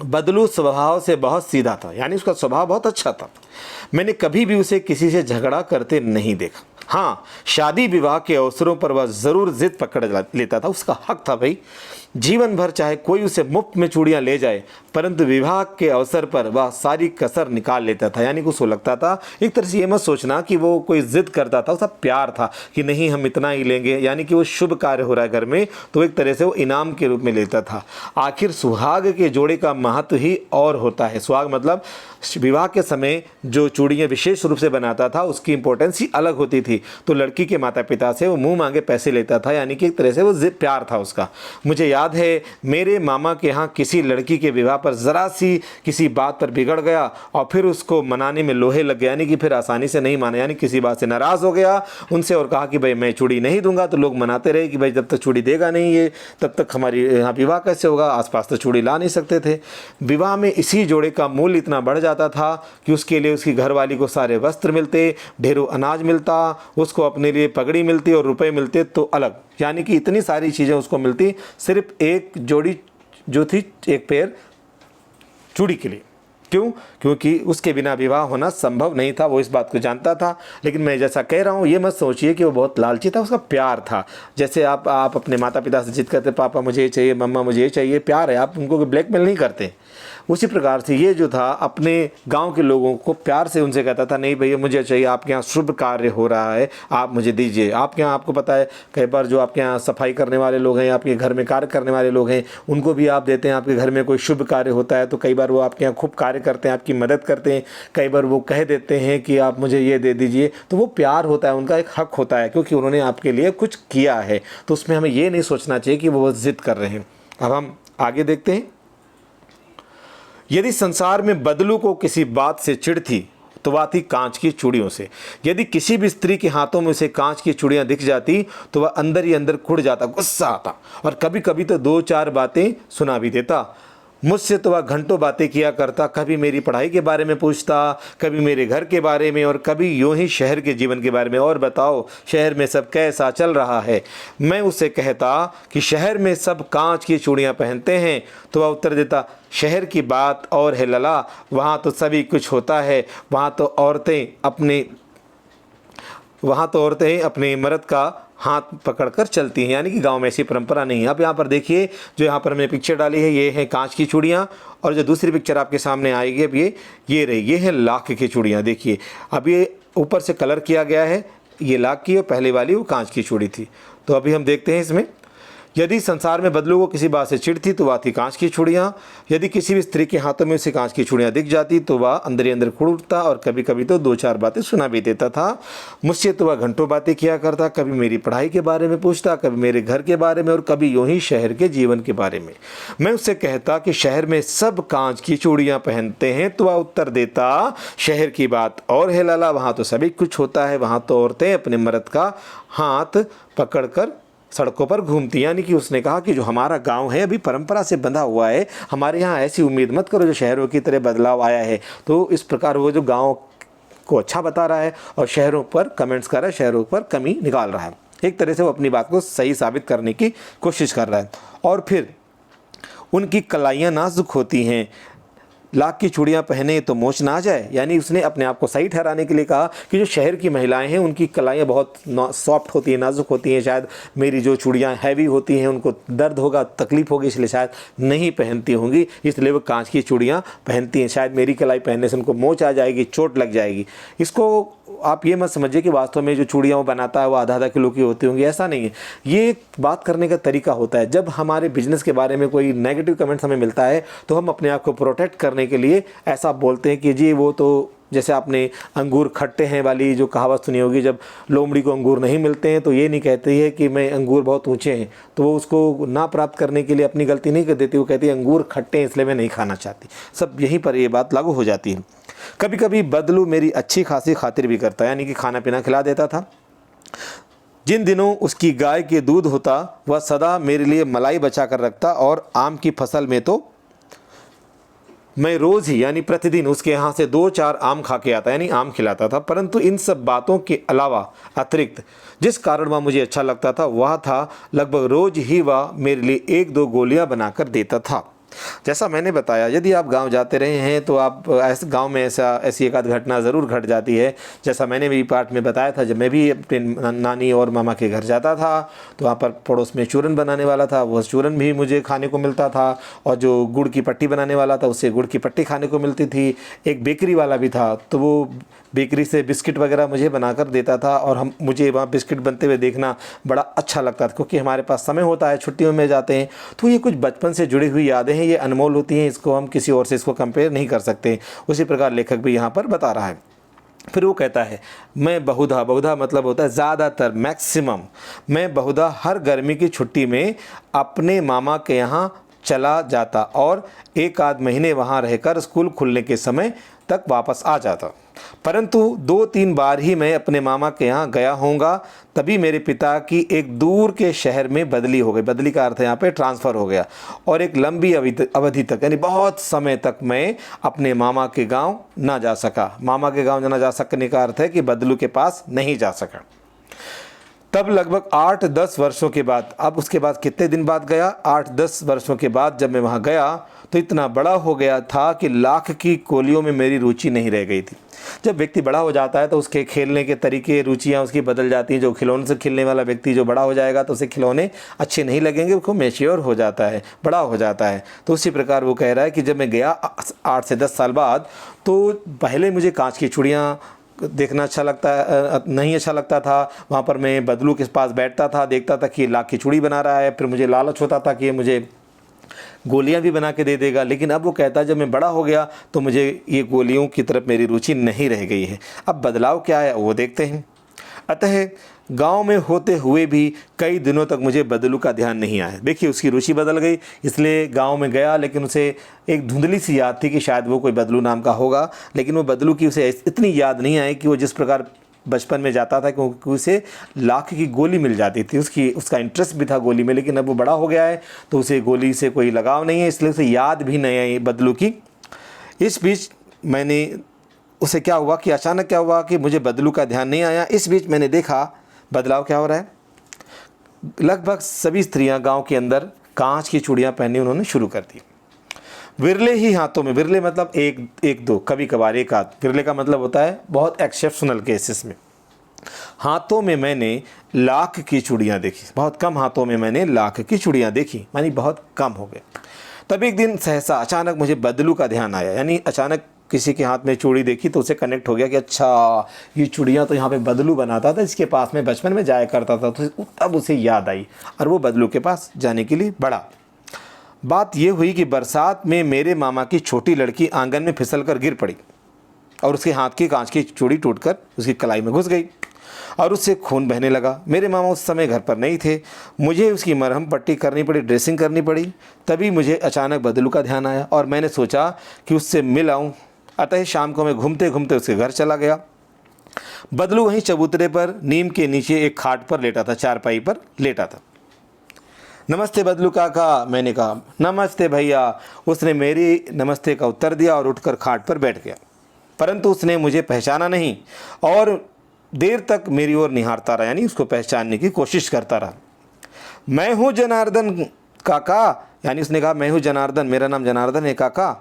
बदलू स्वभाव से बहुत सीधा था, यानी उसका स्वभाव बहुत अच्छा था। मैंने कभी भी उसे किसी से झगड़ा करते नहीं देखा। हाँ, शादी विवाह के अवसरों पर वह ज़रूर जिद पकड़ लेता था, उसका हक था भाई। जीवन भर चाहे कोई उसे मुफ्त में चूड़ियाँ ले जाए, परंतु विवाह के अवसर पर वह सारी कसर निकाल लेता था। यानी कि उसको लगता था, एक तरह से ये मत सोचना कि वो कोई जिद करता था, उसका प्यार था कि नहीं हम इतना ही लेंगे, यानी कि वो शुभ कार्य हो रहा है घर में तो एक तरह से वो इनाम के रूप में लेता था। आखिर सुहाग के जोड़े का महत्व ही और होता है। सुहाग मतलब विवाह के समय जो चूड़ियाँ विशेष रूप से बनाता था उसकी इंपॉर्टेंस ही अलग होती थी। तो लड़की के माता पिता से वो मुंह मांगे पैसे लेता था, यानी कि एक तरह से वो प्यार था उसका। मुझे याद है मेरे मामा के यहाँ किसी लड़की के विवाह पर ज़रा सी किसी बात पर बिगड़ गया और फिर उसको मनाने में लोहे लग गया, यानी कि फिर आसानी से नहीं माना, यानी किसी बात से नाराज़ हो गया उनसे और कहा कि भाई मैं चूड़ी नहीं दूंगा। तो लोग मनाते रहे कि भाई जब तक चूड़ी देगा नहीं ये तब तक हमारी यहाँ विवाह कैसे होगा। आसपास तो चूड़ी ला नहीं सकते थे। विवाह में इसी जोड़े का मूल्य इतना बढ़ जाता था कि उसके लिए उसकी घरवाली को सारे वस्त्र मिलते, ढेरों अनाज मिलता, उसको अपने लिए पगड़ी मिलती और रुपए मिलते तो अलग, यानी कि इतनी सारी चीज़ें उसको मिलती सिर्फ एक जोड़ी जो थी, एक पेयर चूड़ी के लिए। क्यों? क्योंकि उसके बिना विवाह होना संभव नहीं था। वो इस बात को जानता था। लेकिन मैं जैसा कह रहा हूँ ये मत सोचिए कि वो बहुत लालची था, उसका प्यार था। जैसे आप अपने माता पिता से जिद करते, पापा मुझे ये चाहिए, मम्मा मुझे ये चाहिए, प्यार है, आप उनको ब्लैकमेल नहीं करते। उसी प्रकार से ये जो था अपने गांव के लोगों को प्यार से उनसे कहता था, नहीं भैया मुझे चाहिए, आपके यहाँ शुभ कार्य हो रहा है, आप मुझे दीजिए। आपके यहाँ आपको पता है कई बार जो आपके यहाँ सफाई करने वाले लोग हैं, आपके घर में कार्य करने वाले लोग हैं, उनको भी आप देते हैं। आपके घर में कोई शुभ कार्य होता है तो कई बार वो आपके यहाँ खूब कार्य करते हैं, आपकी मदद करते हैं। कई बार वो कह देते हैं कि आप मुझे ये दे दीजिए, तो वो प्यार होता है, उनका एक हक होता है क्योंकि उन्होंने आपके लिए कुछ किया है। तो उसमें हमें ये नहीं सोचना चाहिए कि वो जिद कर रहे हैं। अब हम आगे देखते हैं। यदि संसार में बदलू को किसी बात से चिढ़ थी तो वह थी कांच की चूड़ियों से। यदि किसी भी स्त्री के हाथों में उसे कांच की चूड़ियां दिख जाती तो वह अंदर ही अंदर कुढ़ जाता, गुस्सा आता और कभी कभी तो 2-4 बातें सुना भी देता। मुझसे तो वह घंटों बातें किया करता, कभी मेरी पढ़ाई के बारे में पूछता, कभी मेरे घर के बारे में और कभी यूं ही शहर के जीवन के बारे में। और बताओ शहर में सब कैसा चल रहा है। मैं उससे कहता कि शहर में सब कांच की चूड़ियां पहनते हैं तो वह उत्तर देता, शहर की बात और है लला, वहाँ तो सभी कुछ होता है, वहाँ तो औरतें अपने मर्द का हाथ पकड़कर चलती हैं, यानी कि गांव में ऐसी परंपरा नहीं है। अब यहाँ पर देखिए, जो यहाँ पर मैंने पिक्चर डाली है ये है कांच की चूड़ियाँ, और जो दूसरी पिक्चर आपके सामने आएगी अब ये रही, ये है लाख की चूड़ियाँ। देखिए अब ये ऊपर से कलर किया गया है, ये लाख की और पहले वाली वो कांच की चूड़ी थी। तो अभी हम देखते हैं इसमें। यदि संसार में बदलू को किसी बात से चिढ़ थी तो वह थी कांच की चूड़ियाँ। यदि किसी भी स्त्री के हाथों में उसे कांच की चूड़ियाँ दिख जाती तो वह अंदर ही अंदर खुड़ उठता और कभी कभी तो 2-4 बातें सुना भी देता था। मुझसे तो वह घंटों बातें किया करता, कभी मेरी पढ़ाई के बारे में पूछता, कभी मेरे घर के बारे में और कभी यूं ही शहर के जीवन के बारे में। मैं उससे कहता कि शहर में सब कांच की चूड़ियाँ पहनते हैं तो वह उत्तर देता, शहर की बात और है लाला, वहाँ तो सभी कुछ होता है, वहाँ तो औरतें अपने मर्द का हाथ पकड़कर सड़कों पर घूमती। यानी कि उसने कहा कि जो हमारा गांव है अभी परंपरा से बंधा हुआ है, हमारे यहाँ ऐसी उम्मीद मत करो जो शहरों की तरह बदलाव आया है। तो इस प्रकार वो जो गांव को अच्छा बता रहा है और शहरों पर कमेंट्स कर रहा है, शहरों पर कमी निकाल रहा है। एक तरह से वो अपनी बात को सही साबित करने की कोशिश कर रहा है। और फिर उनकी कलाइयाँ नाजुक होती हैं, लाख की चूड़ियाँ पहने तो मोच ना आ जाए। यानी उसने अपने आप को सही ठहराने के लिए कहा कि जो शहर की महिलाएं हैं उनकी कलाइयाँ बहुत सॉफ्ट होती हैं, नाजुक होती हैं, शायद मेरी जो चूड़ियाँ हैवी होती हैं उनको दर्द होगा, तकलीफ होगी, इसलिए शायद नहीं पहनती होंगी, इसलिए वो कांच की चूड़ियाँ पहनती हैं। शायद मेरी कलाई पहनने से उनको मोच आ जाएगी, चोट लग जाएगी। इसको आप ये मत समझिए कि वास्तव में जो चूड़ियाँ वो बनाता है वो आधा किलो की होती होंगी, ऐसा नहीं है। ये एक बात करने का तरीका होता है। जब हमारे बिजनेस के बारे में कोई नेगेटिव कमेंट्स हमें मिलता है तो हम अपने आप को प्रोटेक्ट करने के लिए ऐसा बोलते हैं कि जी वो तो, जैसे आपने अंगूर खट्टे हैं वाली जो कहावत सुनी होगी, जब लोमड़ी को अंगूर नहीं मिलते हैं तो ये नहीं कहती है कि मैं अंगूर बहुत ऊंचे हैं, तो वो उसको ना प्राप्त करने के लिए अपनी गलती नहीं कर देती, वो कहती है अंगूर खट्टे हैं इसलिए मैं नहीं खाना चाहती। सब यहीं पर ये बात लागू हो जाती है। कभी कभी बदलू मेरी अच्छी खासी खातिर भी करता, यानी कि खाना पीना खिला देता था। जिन दिनों उसकी गाय के दूध होता वह सदा मेरे लिए मलाई बचा कर रखता, और आम की फसल में तो मैं रोज़ ही यानी प्रतिदिन उसके यहाँ से 2-4 आम खा के आता, यानी आम खिलाता था। परंतु इन सब बातों के अलावा अतिरिक्त जिस कारण वह मुझे अच्छा लगता था वह था लगभग रोज़ ही वह मेरे लिए 1-2 गोलियां बनाकर देता था। जैसा मैंने बताया, यदि आप गांव जाते रहे हैं तो आप ऐसे गांव में ऐसी एक आध घटना ज़रूर घट जाती है। जैसा मैंने भी पार्ट में बताया था, जब मैं भी अपने नानी और मामा के घर जाता था तो वहाँ पर पड़ोस में चूरन बनाने वाला था, वह चूरन भी मुझे खाने को मिलता था, और जो गुड़ की पट्टी बनाने वाला था उससे गुड़ की पट्टी खाने को मिलती थी। एक बेकरी वाला भी था तो वो बेकरी से बिस्किट वगैरह मुझे बनाकर देता था, और मुझे वहाँ बिस्किट बनते हुए देखना बड़ा अच्छा लगता था, क्योंकि हमारे पास समय होता है, छुट्टियों में जाते हैं। तो ये कुछ बचपन से जुड़ी हुई यादें हैं, ये अनमोल होती हैं, इसको हम किसी और से इसको कंपेयर नहीं कर सकते। उसी प्रकार लेखक भी यहाँ पर बता रहा है। फिर वो कहता है, मैं बहुधा मतलब होता है ज़्यादातर, मैक्सिमम, मैं बहुधा हर गर्मी की छुट्टी में अपने मामा के यहाँ चला जाता और 1-आध महीने वहाँ रहकर स्कूल खुलने के समय तक वापस आ जाता। परंतु 2-3 बार ही मैं अपने मामा के यहाँ गया होऊंगा, तभी मेरे पिता की एक दूर के शहर में बदली हो गई। बदली का अर्थ है यहाँ पे ट्रांसफ़र हो गया, और एक लंबी अवधि तक यानी बहुत समय तक मैं अपने मामा के गांव ना जा सका। मामा के गांव ना जा सकने का अर्थ है कि बदलू के पास नहीं जा सका। तब लगभग 8-10 वर्षों के बाद, अब उसके बाद कितने दिन बाद गया, 8-10 वर्षों के बाद जब मैं वहाँ गया तो इतना बड़ा हो गया था कि लाख की गोलियों में मेरी रुचि नहीं रह गई थी। जब व्यक्ति बड़ा हो जाता है तो उसके खेलने के तरीके, रुचियाँ उसकी बदल जाती हैं। जो खिलौने से खेलने वाला व्यक्ति जो बड़ा हो जाएगा तो उसे खिलौने अच्छे नहीं लगेंगे, उसको मैच्योर हो जाता है, बड़ा हो जाता है। तो उसी प्रकार वो कह रहा है कि जब मैं गया 8 से 10 साल बाद, तो पहले मुझे कांच की चूड़ियाँ देखना अच्छा नहीं अच्छा लगता था। वहाँ पर मैं बदलू के पास बैठता था, देखता था कि लाख की चूड़ी बना रहा है, फिर मुझे लालच होता था कि ये मुझे गोलियां भी बना के दे देगा। लेकिन अब वो कहता है जब मैं बड़ा हो गया तो मुझे ये गोलियों की तरफ मेरी रुचि नहीं रह गई है। अब बदलाव क्या है वो देखते हैं। अतः गांव में होते हुए भी कई दिनों तक मुझे बदलू का ध्यान नहीं आया। देखिए उसकी रुचि बदल गई, इसलिए गांव में गया, लेकिन उसे एक धुंधली सी याद थी कि शायद वो कोई बदलू नाम का होगा, लेकिन वो बदलू की उसे इतनी याद नहीं आई कि वो जिस प्रकार बचपन में जाता था, क्योंकि उसे लाख की गोली मिल जाती थी, उसका इंटरेस्ट भी था गोली में। लेकिन अब वो बड़ा हो गया है तो उसे गोली से कोई लगाव नहीं है, इसलिए उसे याद भी नहीं आई बदलू की। इस बीच उसे क्या हुआ कि अचानक क्या हुआ कि मुझे बदलू का ध्यान नहीं आया। इस बीच मैंने देखा बदलाव क्या हो रहा है। लगभग सभी स्त्रियां गांव के अंदर कांच की चूड़ियां पहननी उन्होंने शुरू कर दी। विरले ही हाथों में, विरले मतलब एक दो, कभी कभार एक आध, विरले का मतलब होता है बहुत एक्सेप्शनल केसेस में। हाथों में मैंने लाख की चूड़ियाँ देखी, बहुत कम हाथों में मैंने लाख की चूड़ियाँ देखी, यानी बहुत कम हो गए। तब एक दिन सहसा अचानक मुझे बदलू का ध्यान आया, यानी अचानक किसी के हाथ में चूड़ी देखी तो उसे कनेक्ट हो गया कि अच्छा ये चूड़ियाँ तो यहाँ पे बदलू बनाता था, इसके पास में बचपन में जाया करता था। तो तब उसे याद आई और वो बदलू के पास जाने के लिए बढ़ा। बात यह हुई कि बरसात में मेरे मामा की छोटी लड़की आंगन में फिसलकर गिर पड़ी और उसके हाथ की कांच की चूड़ी टूटकर उसकी कलाई में घुस गई और उससे खून बहने लगा। मेरे मामा उस समय घर पर नहीं थे, मुझे उसकी मरहम पट्टी करनी पड़ी, ड्रेसिंग करनी पड़ी। तभी मुझे अचानक बदलू का ध्यान आया और मैंने सोचा कि उससे मिल आऊँ। अतः शाम को मैं घूमते घूमते उसके घर चला गया। बदलू वहीं चबूतरे पर नीम के नीचे एक खाट पर लेटा था, चारपाई पर लेटा था। नमस्ते बदलू काका, मैंने कहा। नमस्ते भैया, उसने मेरी नमस्ते का उत्तर दिया और उठकर खाट पर बैठ गया। परंतु उसने मुझे पहचाना नहीं और देर तक मेरी ओर निहारता रहा, यानी उसको पहचानने की कोशिश करता रहा। मैं हूँ जनार्दन काका, यानी उसने कहा मैं हूँ जनार्दन, मेरा नाम जनार्दन है काका,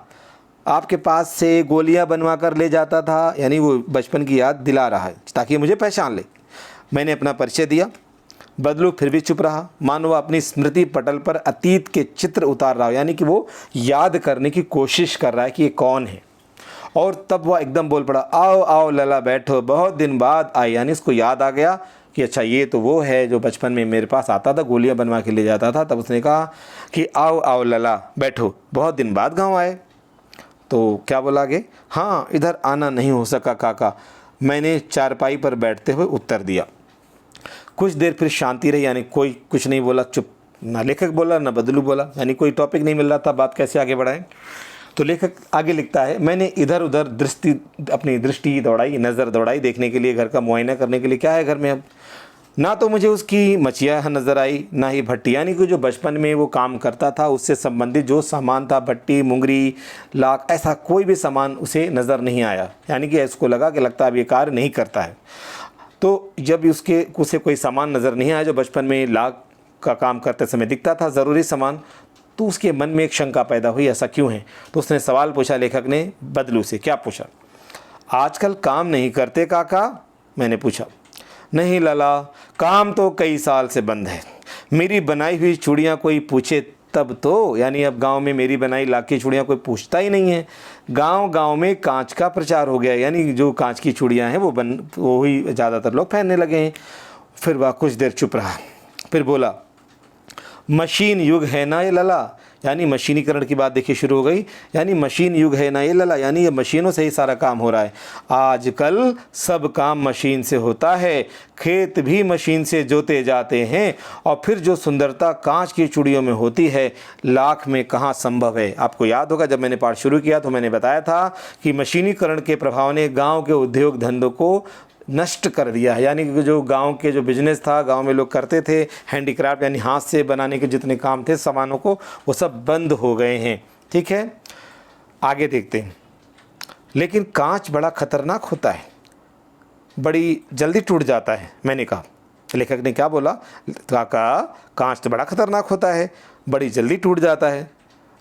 आपके पास से गोलियां बनवा कर ले जाता था। यानी वो बचपन की याद दिला रहा है ताकि मुझे पहचान ले। मैंने अपना परिचय दिया। बदलू फिर भी चुप रहा, मानो वह अपनी स्मृति पटल पर अतीत के चित्र उतार रहा हो, यानी कि वो याद करने की कोशिश कर रहा है कि ये कौन है। और तब वह एकदम बोल पड़ा, आओ आओ लला बैठो, बहुत दिन बाद आई। यानी उसको याद आ गया कि अच्छा ये तो वो है जो बचपन में मेरे पास आता था, गोलियां बनवा के ले जाता था। तब उसने कहा कि आओ आओ लला बैठो, बहुत दिन बाद गाँव आए। तो क्या बोला आगे? हाँ, इधर आना नहीं हो सका काका, मैंने चारपाई पर बैठते हुए उत्तर दिया। कुछ देर फिर शांति रही, यानी कोई कुछ नहीं बोला, चुप। ना लेखक बोला ना बदलू बोला, यानी कोई टॉपिक नहीं मिल रहा था, बात कैसे आगे बढ़ाएं। तो लेखक आगे लिखता है, मैंने इधर उधर अपनी दृष्टि दौड़ाई, नज़र दौड़ाई देखने के लिए, घर का मुआयना करने के लिए क्या है घर में। अब ना तो मुझे उसकी मचिया नज़र आई, ना ही भट्टी, यानी कि जो बचपन में वो काम करता था उससे संबंधित जो सामान था, भट्टी, मुंगरी, लाख, ऐसा कोई भी सामान उसे नज़र नहीं आया। यानी कि उसको लगा कि लगता है अब ये कार्य नहीं करता है। तो जब उसे कोई सामान नज़र नहीं आया जो बचपन में लाख का काम करते समय दिखता था, ज़रूरी सामान, तो उसके मन में एक शंका पैदा हुई, ऐसा क्यों है। तो उसने सवाल पूछा लेखक ने बदलू से। क्या पूछा? आजकल काम नहीं करते काका? मैंने पूछा। नहीं लाला, काम तो कई साल से बंद है। मेरी बनाई हुई चूड़ियाँ कोई पूछे तब तो, यानी अब गांव में मेरी बनाई लाख की चूड़ियाँ कोई पूछता ही नहीं है। गांव में कांच का प्रचार हो गया, यानी जो कांच की चूड़ियाँ हैं वो ही ज़्यादातर लोग पहनने लगे हैं। फिर वह कुछ देर चुप रहा, फिर बोला, मशीन युग है ना ये लला, यानी मशीनीकरण की बात देखिए शुरू हो गई। यानी मशीन युग है ना ये लला, यानी ये मशीनों से ही सारा काम हो रहा है। आजकल सब काम मशीन से होता है, खेत भी मशीन से जोते जाते हैं, और फिर जो सुंदरता कांच की चूड़ियों में होती है लाख में कहाँ संभव है। आपको याद होगा जब मैंने पाठ शुरू किया तो मैंने बताया था कि मशीनीकरण के प्रभाव ने गाँव के उद्योग धंधों को नष्ट कर दिया है। यानी कि जो गांव के जो बिजनेस था, गांव में लोग करते थे हैंडीक्राफ्ट, यानी हाथ से बनाने के जितने काम थे सामानों को, वो सब बंद हो गए हैं। ठीक है, आगे देखते हैं। लेकिन कांच बड़ा खतरनाक होता है, बड़ी जल्दी टूट जाता है। मैंने कहा, लेखक ने क्या बोला? काका, कांच तो बड़ा खतरनाक होता है, बड़ी जल्दी टूट जाता है।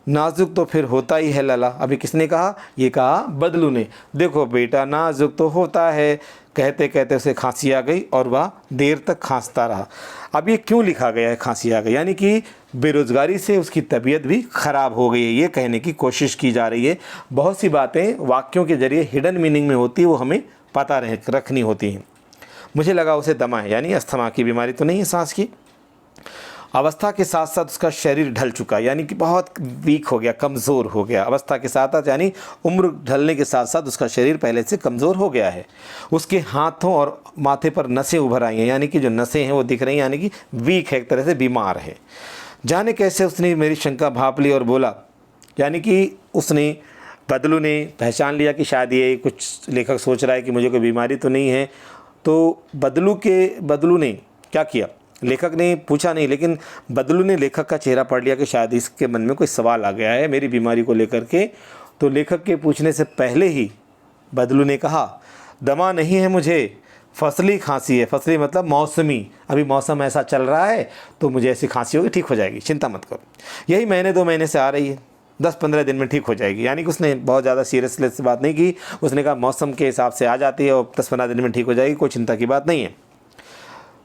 नाजुक तो फिर होता ही है लाला। अभी किसने कहा? ये कहा बदलू ने। देखो बेटा, नाजुक तो होता है। कहते कहते उसे खांसी आ गई और वह देर तक खांसता रहा। अब ये क्यों लिखा गया है खांसी आ गई? यानी कि बेरोज़गारी से उसकी तबीयत भी ख़राब हो गई है, ये कहने की कोशिश की जा रही है। बहुत सी बातें वाक्यों के ज़रिए हिडन मीनिंग में होती है, वो हमें पता रखनी होती हैं। मुझे लगा उसे दमा है, यानी अस्थमा की बीमारी तो नहीं है सांस की। अवस्था के साथ साथ उसका शरीर ढल चुका, यानी कि बहुत वीक हो गया, कमज़ोर हो गया। अवस्था के साथ साथ यानी उम्र ढलने के साथ साथ उसका शरीर पहले से कमज़ोर हो गया है। उसके हाथों और माथे पर नसें उभर आई हैं, यानी कि जो नसें हैं वो दिख रही हैं, यानी कि वीक है, एक तरह से बीमार है। जाने कैसे उसने मेरी शंका भांप ली और बोला, यानी कि बदलू ने पहचान लिया कि शायद ये कुछ लेखक सोच रहा है कि मुझे कोई बीमारी तो नहीं है। तो बदलू ने क्या किया? लेखक ने पूछा नहीं, लेकिन बदलू ने लेखक का चेहरा पढ़ लिया कि शायद इसके मन में कोई सवाल आ गया है मेरी बीमारी को लेकर के। तो लेखक के पूछने से पहले ही बदलू ने कहा, दमा नहीं है मुझे, फसली खांसी है। फसली मतलब मौसमी, अभी मौसम ऐसा चल रहा है तो मुझे ऐसी खांसी होगी, ठीक हो जाएगी, चिंता मत करो। यही महीने 2 महीने से आ रही है, 10-15 दिन में ठीक हो जाएगी। यानी कि उसने बहुत ज़्यादा सीरियसनेस से बात नहीं की। उसने कहा मौसम के हिसाब से आ जाती है और 10-15 दिन में ठीक हो जाएगी, कोई चिंता की बात नहीं है।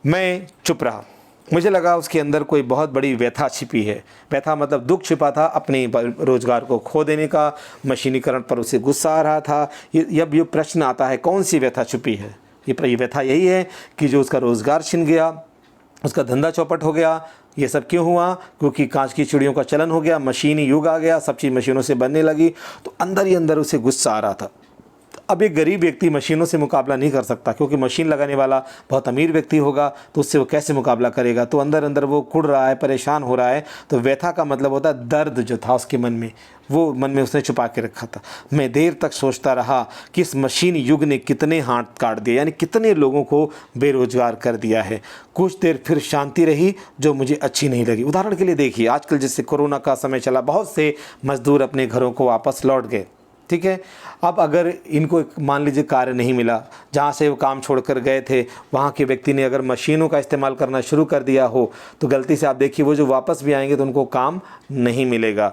मैं चुप रहा। मुझे लगा उसके अंदर कोई बहुत बड़ी व्यथा छिपी है। व्यथा मतलब दुख छिपा था, अपने रोज़गार को खो देने का, मशीनीकरण पर उसे गुस्सा आ रहा था। ये प्रश्न आता है, कौन सी व्यथा छुपी है? ये व्यथा यही है कि जो उसका रोज़गार छिन गया, उसका धंधा चौपट हो गया। ये सब क्यों हुआ? क्योंकि कांच की चूड़ियों का चलन हो गया, मशीनी युग आ गया, सब चीज़ मशीनों से बनने लगी। तो अंदर ही अंदर उसे गुस्सा आ रहा था। अब एक गरीब व्यक्ति मशीनों से मुकाबला नहीं कर सकता, क्योंकि मशीन लगाने वाला बहुत अमीर व्यक्ति होगा, तो उससे वो कैसे मुकाबला करेगा? तो अंदर अंदर वो कुड़ रहा है, परेशान हो रहा है। तो व्यथा का मतलब होता है दर्द जो था उसके मन में, वो मन में उसने छुपा के रखा था। मैं देर तक सोचता रहा कि इस मशीन युग ने कितने हाथ काट दिए, यानी कितने लोगों को बेरोजगार कर दिया है। कुछ देर फिर शांति रही जो मुझे अच्छी नहीं लगी। उदाहरण के लिए देखिए, आजकल जैसे कोरोना का समय चला, बहुत से मजदूर अपने घरों को वापस लौट गए, ठीक है। अब अगर इनको मान लीजिए कार्य नहीं मिला, जहाँ से वो काम छोड़कर गए थे, वहाँ के व्यक्ति ने अगर मशीनों का इस्तेमाल करना शुरू कर दिया हो, तो गलती से आप देखिए वो जो वापस भी आएंगे तो उनको काम नहीं मिलेगा।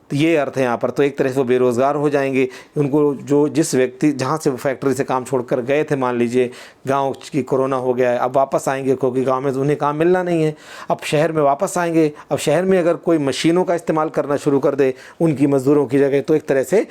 तो ये अर्थ है यहाँ पर। तो एक तरह से वो बेरोज़गार हो जाएंगे। उनको जिस व्यक्ति जहाँ से वो फैक्ट्री से काम छोड़कर गए थे, मान लीजिए गांव की कोरोना हो गया है, अब वापस आएंगे क्योंकि गांव में उन्हें काम मिलना नहीं है। अब शहर में वापस आएंगे, अब शहर में अगर कोई मशीनों का इस्तेमाल करना शुरू कर दे उनकी मज़दूरों की जगह, तो एक तरह से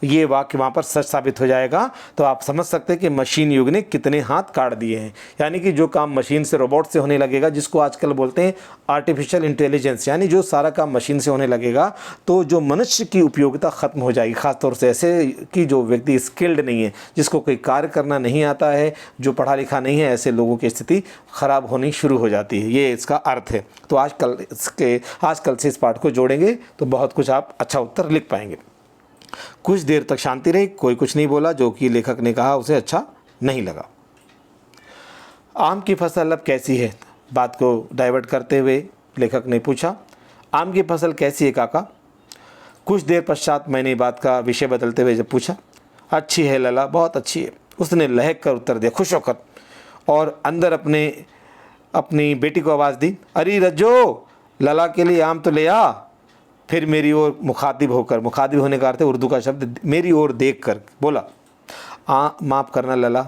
ये वाक्य वहाँ पर सच साबित हो जाएगा। तो आप समझ सकते हैं कि मशीन युग ने कितने हाथ काट दिए हैं। यानी कि जो काम मशीन से, रोबोट से होने लगेगा, जिसको आजकल बोलते हैं आर्टिफिशियल इंटेलिजेंस, यानी जो सारा काम मशीन से होने लगेगा, तो जो मनुष्य की उपयोगिता ख़त्म हो जाएगी। ख़ासतौर से ऐसे कि जो व्यक्ति स्किल्ड नहीं है, जिसको कोई कार्य करना नहीं आता है, जो पढ़ा लिखा नहीं है, ऐसे लोगों की स्थिति ख़राब होनी शुरू हो जाती है। ये इसका अर्थ है। तो आजकल से इस पाठ को जोड़ेंगे तो बहुत कुछ आप अच्छा उत्तर लिख पाएंगे। कुछ देर तक शांति रही, कोई कुछ नहीं बोला, जो कि लेखक ने कहा उसे अच्छा नहीं लगा। आम की फसल अब कैसी है, बात को डाइवर्ट करते हुए लेखक ने पूछा, आम की फसल कैसी है काका? कुछ देर पश्चात मैंने बात का विषय बदलते हुए जब पूछा, अच्छी है लला, बहुत अच्छी है, उसने लहक कर उत्तर दिया खुश होकर, और अंदर अपनी बेटी को आवाज़ दी, अरे रज्जो, लला के लिए आम तो ले आ। फिर मेरी ओर मुखातिब होने का अर्थ है उर्दू का शब्द, मेरी ओर देख कर बोला, माफ़ करना लला,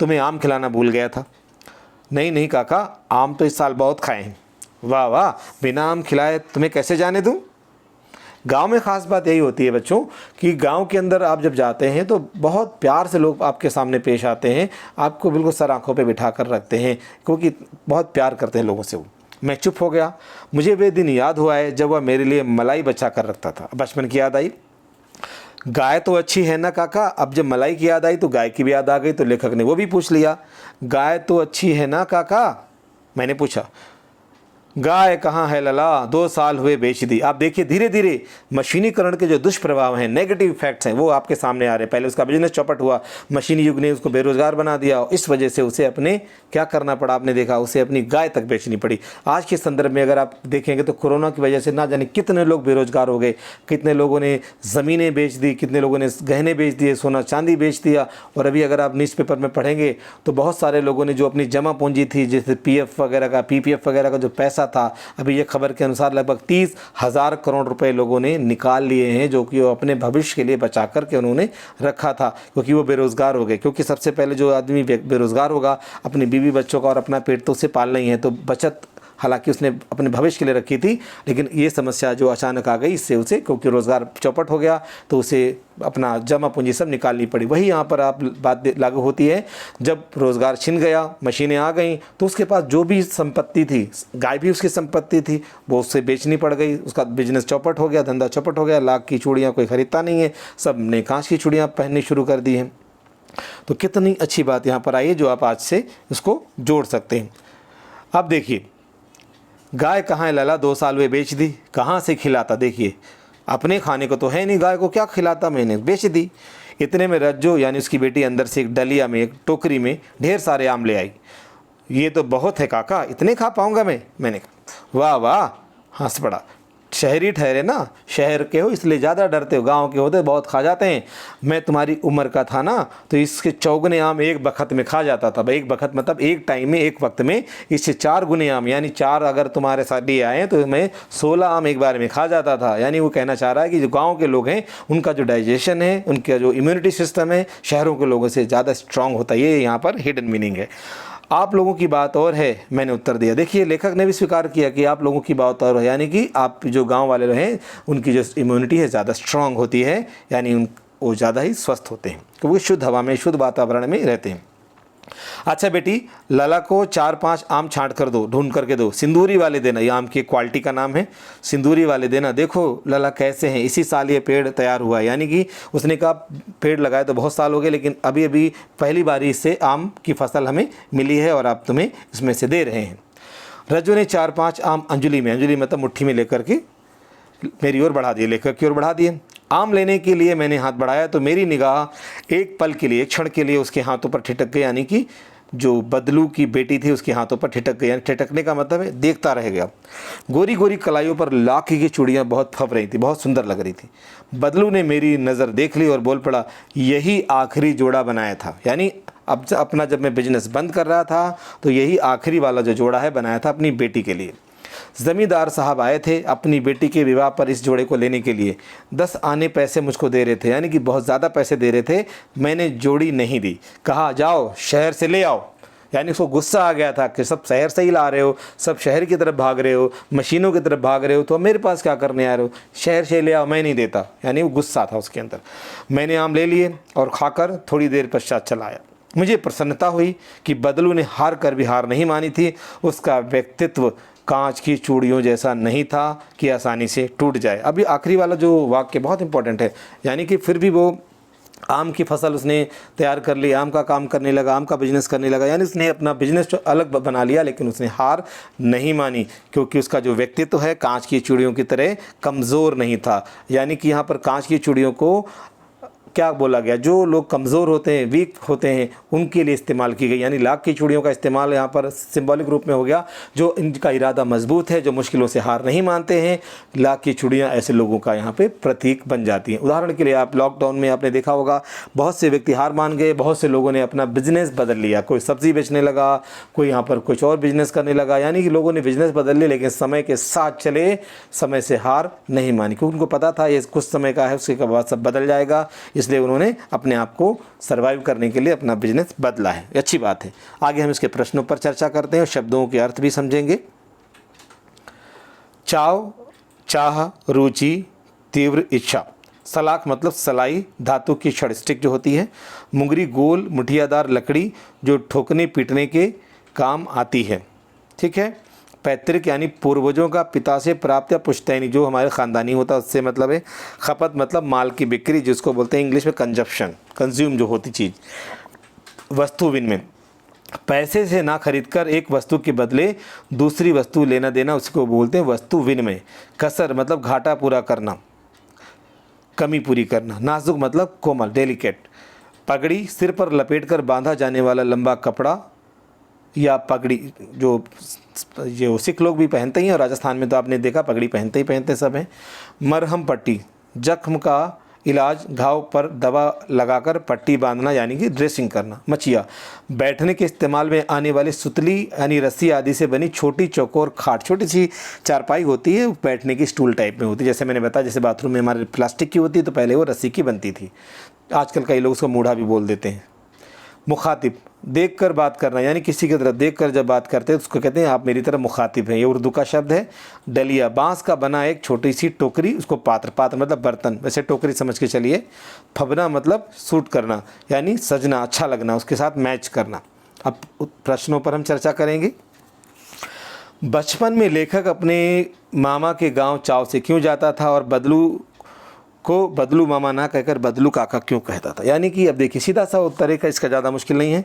तुम्हें आम खिलाना भूल गया था। नहीं नहीं काका, आम तो इस साल बहुत खाए हैं। वाह वाह, बिना आम खिलाए तुम्हें कैसे जाने दूँ? गांव में ख़ास बात यही होती है बच्चों कि गांव के अंदर आप जब जाते हैं तो बहुत प्यार से लोग आपके सामने पेश आते हैं, आपको बिल्कुल सर आँखों पे बिठा कर रखते हैं, क्योंकि बहुत प्यार करते हैं लोगों से वो। मैं चुप हो गया। मुझे वे दिन याद हुआ है जब वह मेरे लिए मलाई बचा कर रखता था। बचपन की याद आई। गाय तो अच्छी है ना काका? अब जब मलाई की याद आई तो गाय की भी याद आ गई, तो लेखक ने वो भी पूछ लिया, गाय तो अच्छी है ना काका? मैंने पूछा, गाय कहाँ है लला, 2 साल हुए बेच दी। आप देखिए धीरे धीरे मशीनीकरण के जो दुष्प्रभाव हैं, नेगेटिव इफेक्ट्स हैं, वो आपके सामने आ रहे हैं। पहले उसका बिजनेस चौपट हुआ, मशीनी युग ने उसको बेरोजगार बना दिया, इस वजह से उसे अपने क्या करना पड़ा, आपने देखा, उसे अपनी गाय तक बेचनी पड़ी। आज के संदर्भ में अगर आप देखेंगे तो कोरोना की वजह से ना जाने कितने लोग बेरोजगार हो गए, कितने लोगों ने ज़मीनें बेच दी, कितने लोगों ने गहने बेच दिए, सोना चांदी बेच दिया। और अभी अगर आप न्यूज़पेपर में पढ़ेंगे तो बहुत सारे लोगों ने जो अपनी जमा पूंजी थी, जैसे PF वगैरह का, PPF वगैरह का जो पैसा था, अभी ये खबर के अनुसार लगभग 30,000 करोड़ रुपए लोगों ने निकाल लिए हैं, जो कि वो अपने भविष्य के लिए बचा करके उन्होंने रखा था, क्योंकि वो बेरोज़गार हो गए। क्योंकि सबसे पहले जो आदमी बेरोज़गार होगा, अपनी बीवी बच्चों का और अपना पेट तो उसे पालना ही है, तो बचत हालांकि उसने अपने भविष्य के लिए रखी थी, लेकिन ये समस्या जो अचानक आ गई, इससे उसे, क्योंकि रोज़गार चौपट हो गया, तो उसे अपना जमा पूंजी सब निकालनी पड़ी। वही यहाँ पर आप बात लागू होती है, जब रोज़गार छिन गया, मशीनें आ गई, तो उसके पास जो भी संपत्ति थी, गाय भी उसकी संपत्ति थी, वो उससे बेचनी पड़ गई, उसका बिजनेस चौपट हो गया, धंधा चौपट हो गया, लाख की चूड़ियाँ कोई ख़रीदता नहीं है, सब ने कांच की चूड़ियाँ पहननी शुरू कर दी हैं। तो कितनी अच्छी बात यहाँ पर आई है जो आप आज से उसको जोड़ सकते हैं। अब देखिए, गाय कहाँ है लला, 2 साल हुए बेच दी, कहाँ से खिलाता? देखिए, अपने खाने को तो है नहीं, गाय को क्या खिलाता, मैंने बेच दी। इतने में रज्जो यानी उसकी बेटी अंदर से एक डलिया में, एक टोकरी में ढेर सारे आम ले आई। ये तो बहुत है काका, इतने खा पाऊँगा मैं? मैंने कहा वाह वाह, हंस पड़ा। शहरी ठहरे ना, शहर के हो इसलिए ज़्यादा डरते हो, गांव के होते बहुत खा जाते हैं। मैं तुम्हारी उम्र का था ना, तो इसके 4 गुने आम एक बखत में खा जाता था। भाई एक बखत मतलब एक टाइम में, एक वक्त में, इससे 4 गुने आम, यानी 4 अगर तुम्हारे साथ भी आए तो मैं 16 आम एक बार में खा जाता था। यानी वो कहना चाह रहा है कि जो गाँव के लोग हैं उनका जो डाइजेशन है, उनका जो इम्यूनिटी सिस्टम है, शहरों के लोगों से ज़्यादा स्ट्रांग होता है। ये यहाँ पर हिडन मीनिंग है। आप लोगों की बात और है, मैंने उत्तर दिया। देखिए, लेखक ने भी स्वीकार किया कि आप लोगों की बात और है, यानी कि आप जो गांव वाले हैं उनकी जो इम्यूनिटी है ज़्यादा स्ट्रांग होती है, यानी वो ज़्यादा ही स्वस्थ होते हैं, क्योंकि शुद्ध हवा में, शुद्ध वातावरण में रहते हैं। अच्छा बेटी, लला को 4-5 आम छांट कर दो, ढूंढ करके दो, सिंदूरी वाले देना। ये आम की क्वालिटी का नाम है, सिंदूरी वाले देना। देखो लला कैसे हैं, इसी साल ये पेड़ तैयार हुआ है। यानी कि उसने कहा पेड़ लगाए तो बहुत साल हो गए, लेकिन अभी अभी पहली बारी से आम की फसल हमें मिली है और आप तुम्हें इसमें से दे रहे हैं। रज्जू ने 4-5 आम अंजलि मतलब मुट्ठी में लेकर के मेरी ओर बढ़ा दिए, लेखक की ओर बढ़ा दिए। आम लेने के लिए मैंने हाथ बढ़ाया तो मेरी निगाह एक पल के लिए, एक क्षण के लिए उसके हाथों पर ठिठक गई, यानी कि जो बदलू की बेटी थी उसके हाथों पर ठिठक गई। यानी ठिठकने का मतलब है देखता रह गया। गोरी गोरी कलाइयों पर लाखी की चूड़ियाँ बहुत फब रही थी, बहुत सुंदर लग रही थी। बदलू ने मेरी नज़र देख ली और बोल पड़ा, यही आखिरी जोड़ा बनाया था। यानी अब अपना जब मैं बिजनेस बंद कर रहा था तो यही आखिरी वाला जो जोड़ा है बनाया था अपनी बेटी के लिए। ज़मींदार साहब आए थे अपनी बेटी के विवाह पर इस जोड़े को लेने के लिए। 10 आने पैसे मुझको दे रहे थे, यानी कि बहुत ज़्यादा पैसे दे रहे थे। मैंने जोड़ी नहीं दी, कहा जाओ शहर से ले आओ। यानी उसको गुस्सा आ गया था कि सब शहर से ही ला रहे हो, सब शहर की तरफ भाग रहे हो, मशीनों की तरफ भाग रहे हो, तो मेरे पास क्या करने आ रहे हो, शहर से ले आओ, मैं नहीं देता। यानी वो गुस्सा था उसके अंदर। मैंने आम ले लिए और खाकर थोड़ी देर पश्चात चला आया। मुझे प्रसन्नता हुई कि बदलू ने हार कर भी हार नहीं मानी थी। उसका व्यक्तित्व कांच की चूड़ियों जैसा नहीं था कि आसानी से टूट जाए। अभी आखिरी वाला जो वाक्य बहुत इंपॉर्टेंट है, यानी कि फिर भी वो आम की फसल उसने तैयार कर ली, आम का काम करने लगा, आम का बिजनेस करने लगा, यानी उसने अपना बिजनेस अलग बना लिया, लेकिन उसने हार नहीं मानी, क्योंकि उसका जो व्यक्तित्व है कांच की चूड़ियों की तरह कमज़ोर नहीं था। यानी कि यहाँ पर कांच की चूड़ियों को क्या बोला गया, जो लोग कमज़ोर होते हैं, वीक होते हैं, उनके लिए इस्तेमाल की गई। यानी लाख की चूड़ियों का इस्तेमाल यहाँ पर सिंबॉलिक रूप में हो गया। जो इनका इरादा मजबूत है, जो मुश्किलों से हार नहीं मानते हैं, लाख की चूड़ियाँ ऐसे लोगों का यहाँ पे प्रतीक बन जाती हैं। उदाहरण के लिए आप लॉकडाउन में आपने देखा होगा, बहुत से व्यक्ति हार मान गए, बहुत से लोगों ने अपना बिजनेस बदल लिया। कोई सब्ज़ी बेचने लगा, कोई यहाँ पर कुछ और बिजनेस करने लगा, यानी कि लोगों ने बिजनेस बदल लिया, लेकिन समय के साथ चले, समय से हार नहीं मानी, क्योंकि उनको पता था ये कुछ समय का है, उसके बाद सब बदल जाएगा। इसलिए उन्होंने अपने आप को सर्वाइव करने के लिए अपना बिजनेस बदला है। अच्छी बात है। आगे हम इसके प्रश्नों पर चर्चा करते हैं और शब्दों के अर्थ भी समझेंगे। चाव, चाह, रुचि, तीव्र इच्छा। सलाख मतलब सलाई, धातु की छड़ स्टिक जो होती है। मुंगरी गोल मुठियादार लकड़ी जो ठोकने पीटने के काम आती है। ठीक है। पैतृक यानी पूर्वजों का, पिता से प्राप्त या पुश्तैनी जो हमारे ख़ानदानी होता है उससे मतलब है। खपत मतलब माल की बिक्री, जिसको बोलते हैं इंग्लिश में कंजप्शन, कंज्यूम जो होती चीज़। वस्तु विनिमय, पैसे से ना खरीदकर एक वस्तु के बदले दूसरी वस्तु लेना देना, उसको बोलते हैं वस्तु विनिमय। कसर मतलब घाटा पूरा करना, कमी पूरी करना। नाजुक मतलब कोमल, डेलिकेट। पगड़ी सिर पर लपेटकर बांधा जाने वाला लंबा कपड़ा या पगड़ी, जो सिख लोग भी पहनते हैं और राजस्थान में तो आपने देखा पगड़ी पहनते ही पहनते सब हैं। मरहम पट्टी, जख्म का इलाज, घाव पर दवा लगाकर पट्टी बांधना यानी कि ड्रेसिंग करना। मचिया, बैठने के इस्तेमाल में आने वाली सुतली यानी रस्सी आदि से बनी छोटी चौकोर खाट, छोटी सी चारपाई होती है, बैठने की स्टूल टाइप में होती है। जैसे मैंने बताया, जैसे बाथरूम में हमारे प्लास्टिक की होती है, तो पहले वो रस्सी की बनती थी, आजकल कई लोग उसको मूढ़ा भी बोल देते हैं। मुखातिब, देखकर बात करना, यानी किसी की तरफ देखकर जब बात करते हैं तो उसको कहते हैं आप मेरी तरफ मुखातिब हैं। ये उर्दू का शब्द है। डलिया, बांस का बना एक छोटी सी टोकरी, उसको पात्र, पात्र मतलब बर्तन, वैसे टोकरी समझ के चलिए। फबना मतलब सूट करना, यानी सजना, अच्छा लगना, उसके साथ मैच करना। अब प्रश्नों पर हम चर्चा करेंगे। बचपन में लेखक अपने मामा के गाँव चाव से क्यों जाता था और बदलू को बदलू मामा ना कहकर बदलू काका क्यों कहता था? यानी कि अब देखिए, सीधा सा उत्तर है, इसका ज़्यादा मुश्किल नहीं है।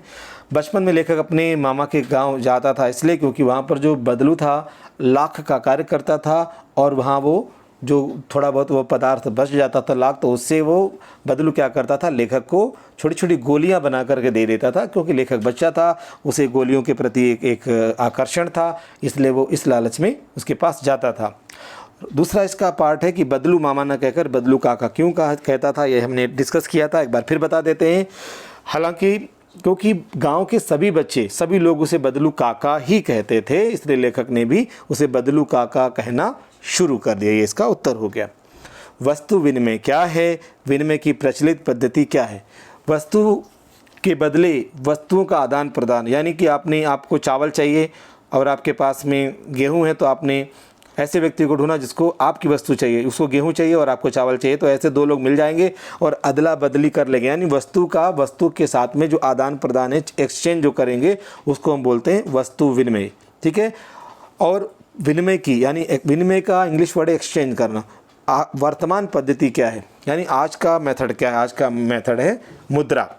बचपन में लेखक अपने मामा के गांव जाता था इसलिए क्योंकि वहाँ पर जो बदलू था लाख का कार्य करता था, और वहाँ वो जो थोड़ा बहुत वो पदार्थ बच जाता था लाख, तो उससे वो बदलू क्या करता था, लेखक को छोटी छोटी गोलियां बना करके दे देता था, क्योंकि लेखक बच्चा था, उसे गोलियों के प्रति एक आकर्षण था, इसलिए वो इस लालच में उसके पास जाता था। दूसरा इसका पार्ट है कि बदलू मामा न कहकर बदलू काका क्यों कहता था, ये हमने डिस्कस किया था, एक बार फिर बता देते हैं। हालांकि क्योंकि गांव के सभी बच्चे, सभी लोग उसे बदलू काका ही कहते थे, इसलिए लेखक ने भी उसे बदलू काका कहना शुरू कर दिया। ये इसका उत्तर हो गया। वस्तु विनिमय क्या है? विनिमय की प्रचलित पद्धति क्या है? वस्तु के बदले वस्तुओं का आदान प्रदान, यानी कि आपको चावल चाहिए और आपके पास में गेहूँ है, तो आपने ऐसे व्यक्ति को ढूंढा जिसको आपकी वस्तु चाहिए, उसको गेहूं चाहिए और आपको चावल चाहिए, तो ऐसे दो लोग मिल जाएंगे और अदला बदली कर लेंगे। यानी वस्तु के साथ में जो आदान प्रदान है, एक्सचेंज जो करेंगे, उसको हम बोलते हैं वस्तु विनिमय। ठीक है। और विनिमय की, यानी विनिमय का इंग्लिश वर्ड है एक्सचेंज करना। वर्तमान पद्धति क्या है, यानी आज का मेथड क्या है? आज का मेथड है मुद्रा,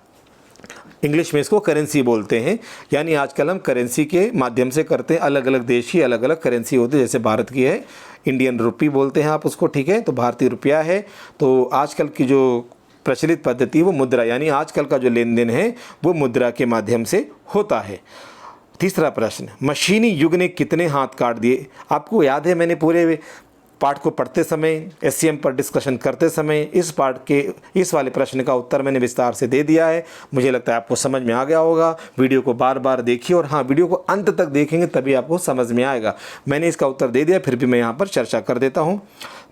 इंग्लिश में इसको करेंसी बोलते हैं। यानी आजकल हम करेंसी के माध्यम से करते हैं। अलग अलग देश की अलग अलग करेंसी होती है, जैसे भारत की है इंडियन रुपी बोलते हैं आप उसको, ठीक है, तो भारतीय रुपया है। तो आजकल की जो प्रचलित पद्धति वो मुद्रा, यानी आजकल का जो लेन देन है वो मुद्रा के माध्यम से होता है। तीसरा प्रश्न, मशीनी युग ने कितने हाथ काट दिए? आपको याद है, मैंने पूरे पाठ को पढ़ते समय, एससीएम पर डिस्कशन करते समय इस वाले प्रश्न का उत्तर मैंने विस्तार से दे दिया है। मुझे लगता है आपको समझ में आ गया होगा। वीडियो को बार बार देखिए, और हाँ, वीडियो को अंत तक देखेंगे तभी आपको समझ में आएगा। मैंने इसका उत्तर दे दिया, फिर भी मैं यहाँ पर चर्चा कर देता हूँ।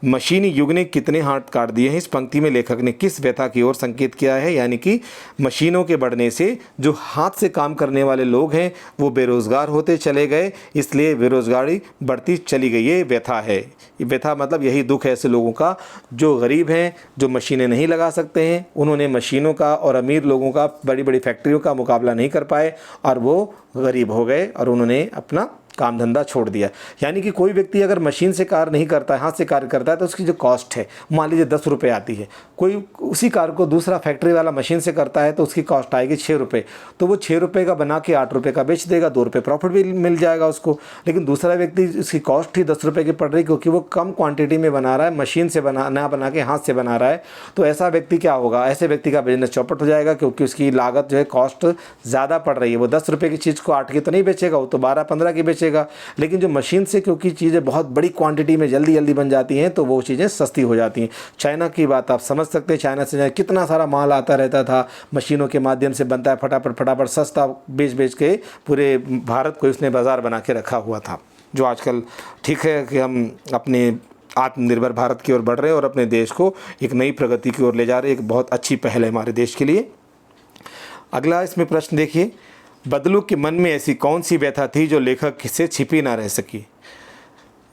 मशीनी युग ने कितने हाथ काट दिए हैं, इस पंक्ति में लेखक ने किस व्यथा की ओर संकेत किया है? यानी कि मशीनों के बढ़ने से जो हाथ से काम करने वाले लोग हैं वो बेरोज़गार होते चले गए, इसलिए बेरोज़गारी बढ़ती चली गई। ये व्यथा है। ये व्यथा मतलब यही दुख है ऐसे लोगों का जो गरीब हैं, जो मशीनें नहीं लगा सकते हैं। उन्होंने मशीनों का और अमीर लोगों का, बड़ी बड़ी फैक्ट्रियों का मुकाबला नहीं कर पाए और वो गरीब हो गए और उन्होंने अपना काम धंधा छोड़ दिया। यानी कि कोई व्यक्ति अगर मशीन से कार्य नहीं करता है, हाथ से कार्य करता है, तो उसकी जो कॉस्ट है, मान लीजिए 10 रुपये आती है, कोई उसी कार्य को दूसरा फैक्ट्री वाला मशीन से करता है तो उसकी कॉस्ट आएगी 6 रुपये। तो वो 6 रुपये का बना के 8 रुपये का बेच देगा, 2 रुपये प्रॉफिट भी मिल जाएगा उसको। लेकिन दूसरा व्यक्ति, उसकी कॉस्ट ही 10 रुपये की पड़ रही, क्योंकि वो कम क्वांटिटी में बना रहा है, मशीन से बना के हाथ से बना रहा है। तो ऐसा व्यक्ति क्या होगा, ऐसे व्यक्ति का बिजनेस चौपट हो जाएगा, क्योंकि उसकी लागत जो है, कॉस्ट ज़्यादा पड़ रही है। वो 10 रुपये की चीज़ को 8 की तो नहीं बेचेगा, वो तो 12-15 की बेचेगा। लेकिन जो मशीन से, क्योंकि चीज़ें बहुत बड़ी क्वांटिटी में जल्दी जल्दी बन जाती हैं, तो वो चीज़ें सस्ती हो जाती हैं। चाइना की बात आप समझ सकते हैं, चाइना से कितना सारा माल आता रहता था, मशीनों के माध्यम से बनता है, फटाफट सस्ता बेच के पूरे भारत को उसने बाज़ार बना के रखा हुआ था। जो आजकल ठीक है कि हम अपने आत्मनिर्भर भारत की ओर बढ़ रहे हैं और अपने देश को एक नई प्रगति की ओर ले जा रहे हैं। एक बहुत अच्छी पहल है हमारे देश के लिए। अगला इसमें प्रश्न देखिए, बदलू के मन में ऐसी कौन सी व्यथा थी जो लेखक से छिपी ना रह सकी।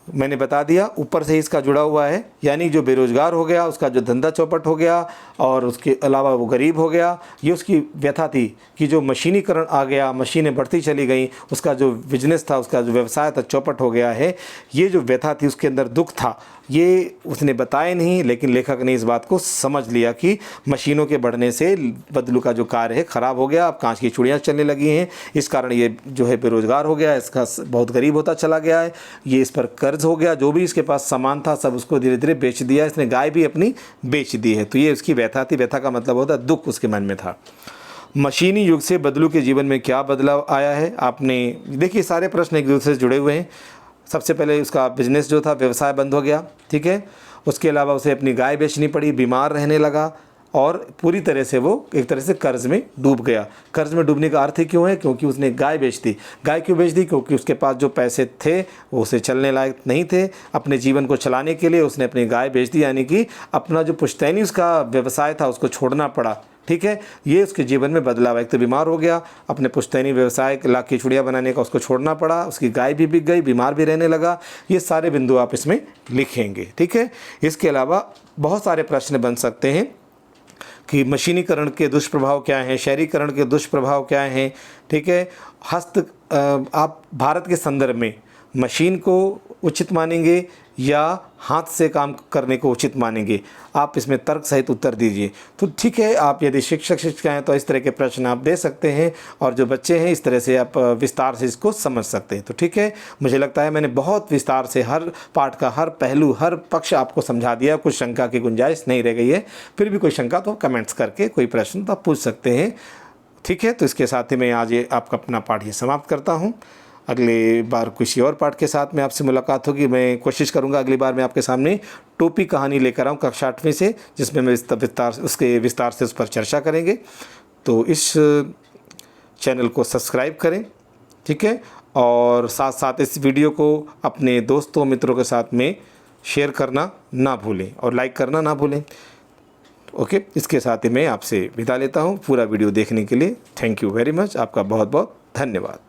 मैंने बता दिया, ऊपर से इसका जुड़ा हुआ है, यानी जो बेरोजगार हो गया, उसका जो धंधा चौपट हो गया, और उसके अलावा वो गरीब हो गया, ये उसकी व्यथा थी कि जो मशीनीकरण आ गया, मशीनें बढ़ती चली गई, उसका जो बिजनेस था, उसका जो व्यवसाय था, चौपट हो गया है। ये जो व्यथा थी, उसके अंदर दुख था, ये उसने बताया नहीं, लेकिन लेखक ने इस बात को समझ लिया कि मशीनों के बढ़ने से बदलू का जो कार्य है ख़राब हो गया, अब कांच की चूड़ियाँ चलने लगी हैं, इस कारण ये जो है बेरोजगार हो गया, इसका बहुत गरीब होता चला गया है, ये इस पर कर्ज हो गया, जो भी इसके पास सामान था सब उसको धीरे धीरे बेच दिया, इसने गाय भी अपनी बेच दी है। तो ये उसकी व्यथा थी। व्यथा का मतलब होता है दुख उसके मन में था। मशीनी युग से बदलू के जीवन में क्या बदलाव आया है, आपने देखिए सारे प्रश्न एक दूसरे से जुड़े हुए हैं। सबसे पहले उसका बिजनेस जो था, व्यवसाय बंद हो गया, ठीक है। उसके अलावा उसे अपनी गाय बेचनी पड़ी, बीमार रहने लगा, और पूरी तरह से वो एक तरह से कर्ज में डूब गया। कर्ज में डूबने का अर्थ ही क्यों है, क्योंकि उसने गाय बेच दी। गाय क्यों बेच दी, क्योंकि उसके पास जो पैसे थे वो उसे चलने लायक नहीं थे। अपने जीवन को चलाने के लिए उसने अपनी गाय बेच दी, यानी कि अपना जो पुश्तैनी उसका व्यवसाय था उसको छोड़ना पड़ा, ठीक है। ये उसके जीवन में बदलाव। एक तो बीमार हो गया, अपने पुश्तैनी व्यवसाय लाख की चूड़ियाँ बनाने का उसको छोड़ना पड़ा, उसकी गाय भी बिक गई, बीमार भी रहने लगा। ये सारे बिंदु आप इसमें लिखेंगे, ठीक है। इसके अलावा बहुत सारे प्रश्न बन सकते हैं कि मशीनीकरण के दुष्प्रभाव क्या हैं, शहरीकरण के दुष्प्रभाव क्या हैं, ठीक है। आप भारत के संदर्भ में मशीन को उचित मानेंगे या हाथ से काम करने को उचित मानेंगे, आप इसमें तर्क सहित उत्तर दीजिए। तो ठीक है, आप यदि शिक्षक शिक्षिका हैं तो इस तरह के प्रश्न आप दे सकते हैं, और जो बच्चे हैं इस तरह से आप विस्तार से इसको समझ सकते हैं। तो ठीक है, मुझे लगता है मैंने बहुत विस्तार से हर पाठ का हर पहलू, हर पक्ष आपको समझा दिया। कुछ शंका की गुंजाइश नहीं रह गई है। फिर भी कोई शंका तो कमेंट्स करके कोई प्रश्न तो आप पूछ सकते हैं, ठीक है। तो इसके साथ ही मैं आज ये आपका अपना पाठ ये समाप्त करता हूँ। अगले बार किसी और पाठ के साथ में आपसे मुलाकात होगी। मैं कोशिश करूंगा अगली बार मैं आपके सामने टोपी कहानी लेकर आऊँ कक्षा 8वीं से, जिसमें मैं विस्तार से उस पर चर्चा करेंगे। तो इस चैनल को सब्सक्राइब करें, ठीक है, और साथ साथ इस वीडियो को अपने दोस्तों मित्रों के साथ में शेयर करना ना भूलें और लाइक करना ना भूलें। ओके, इसके साथ ही मैं आपसे विदा लेता हूँ। पूरा वीडियो देखने के लिए थैंक यू वेरी मच। आपका बहुत बहुत धन्यवाद।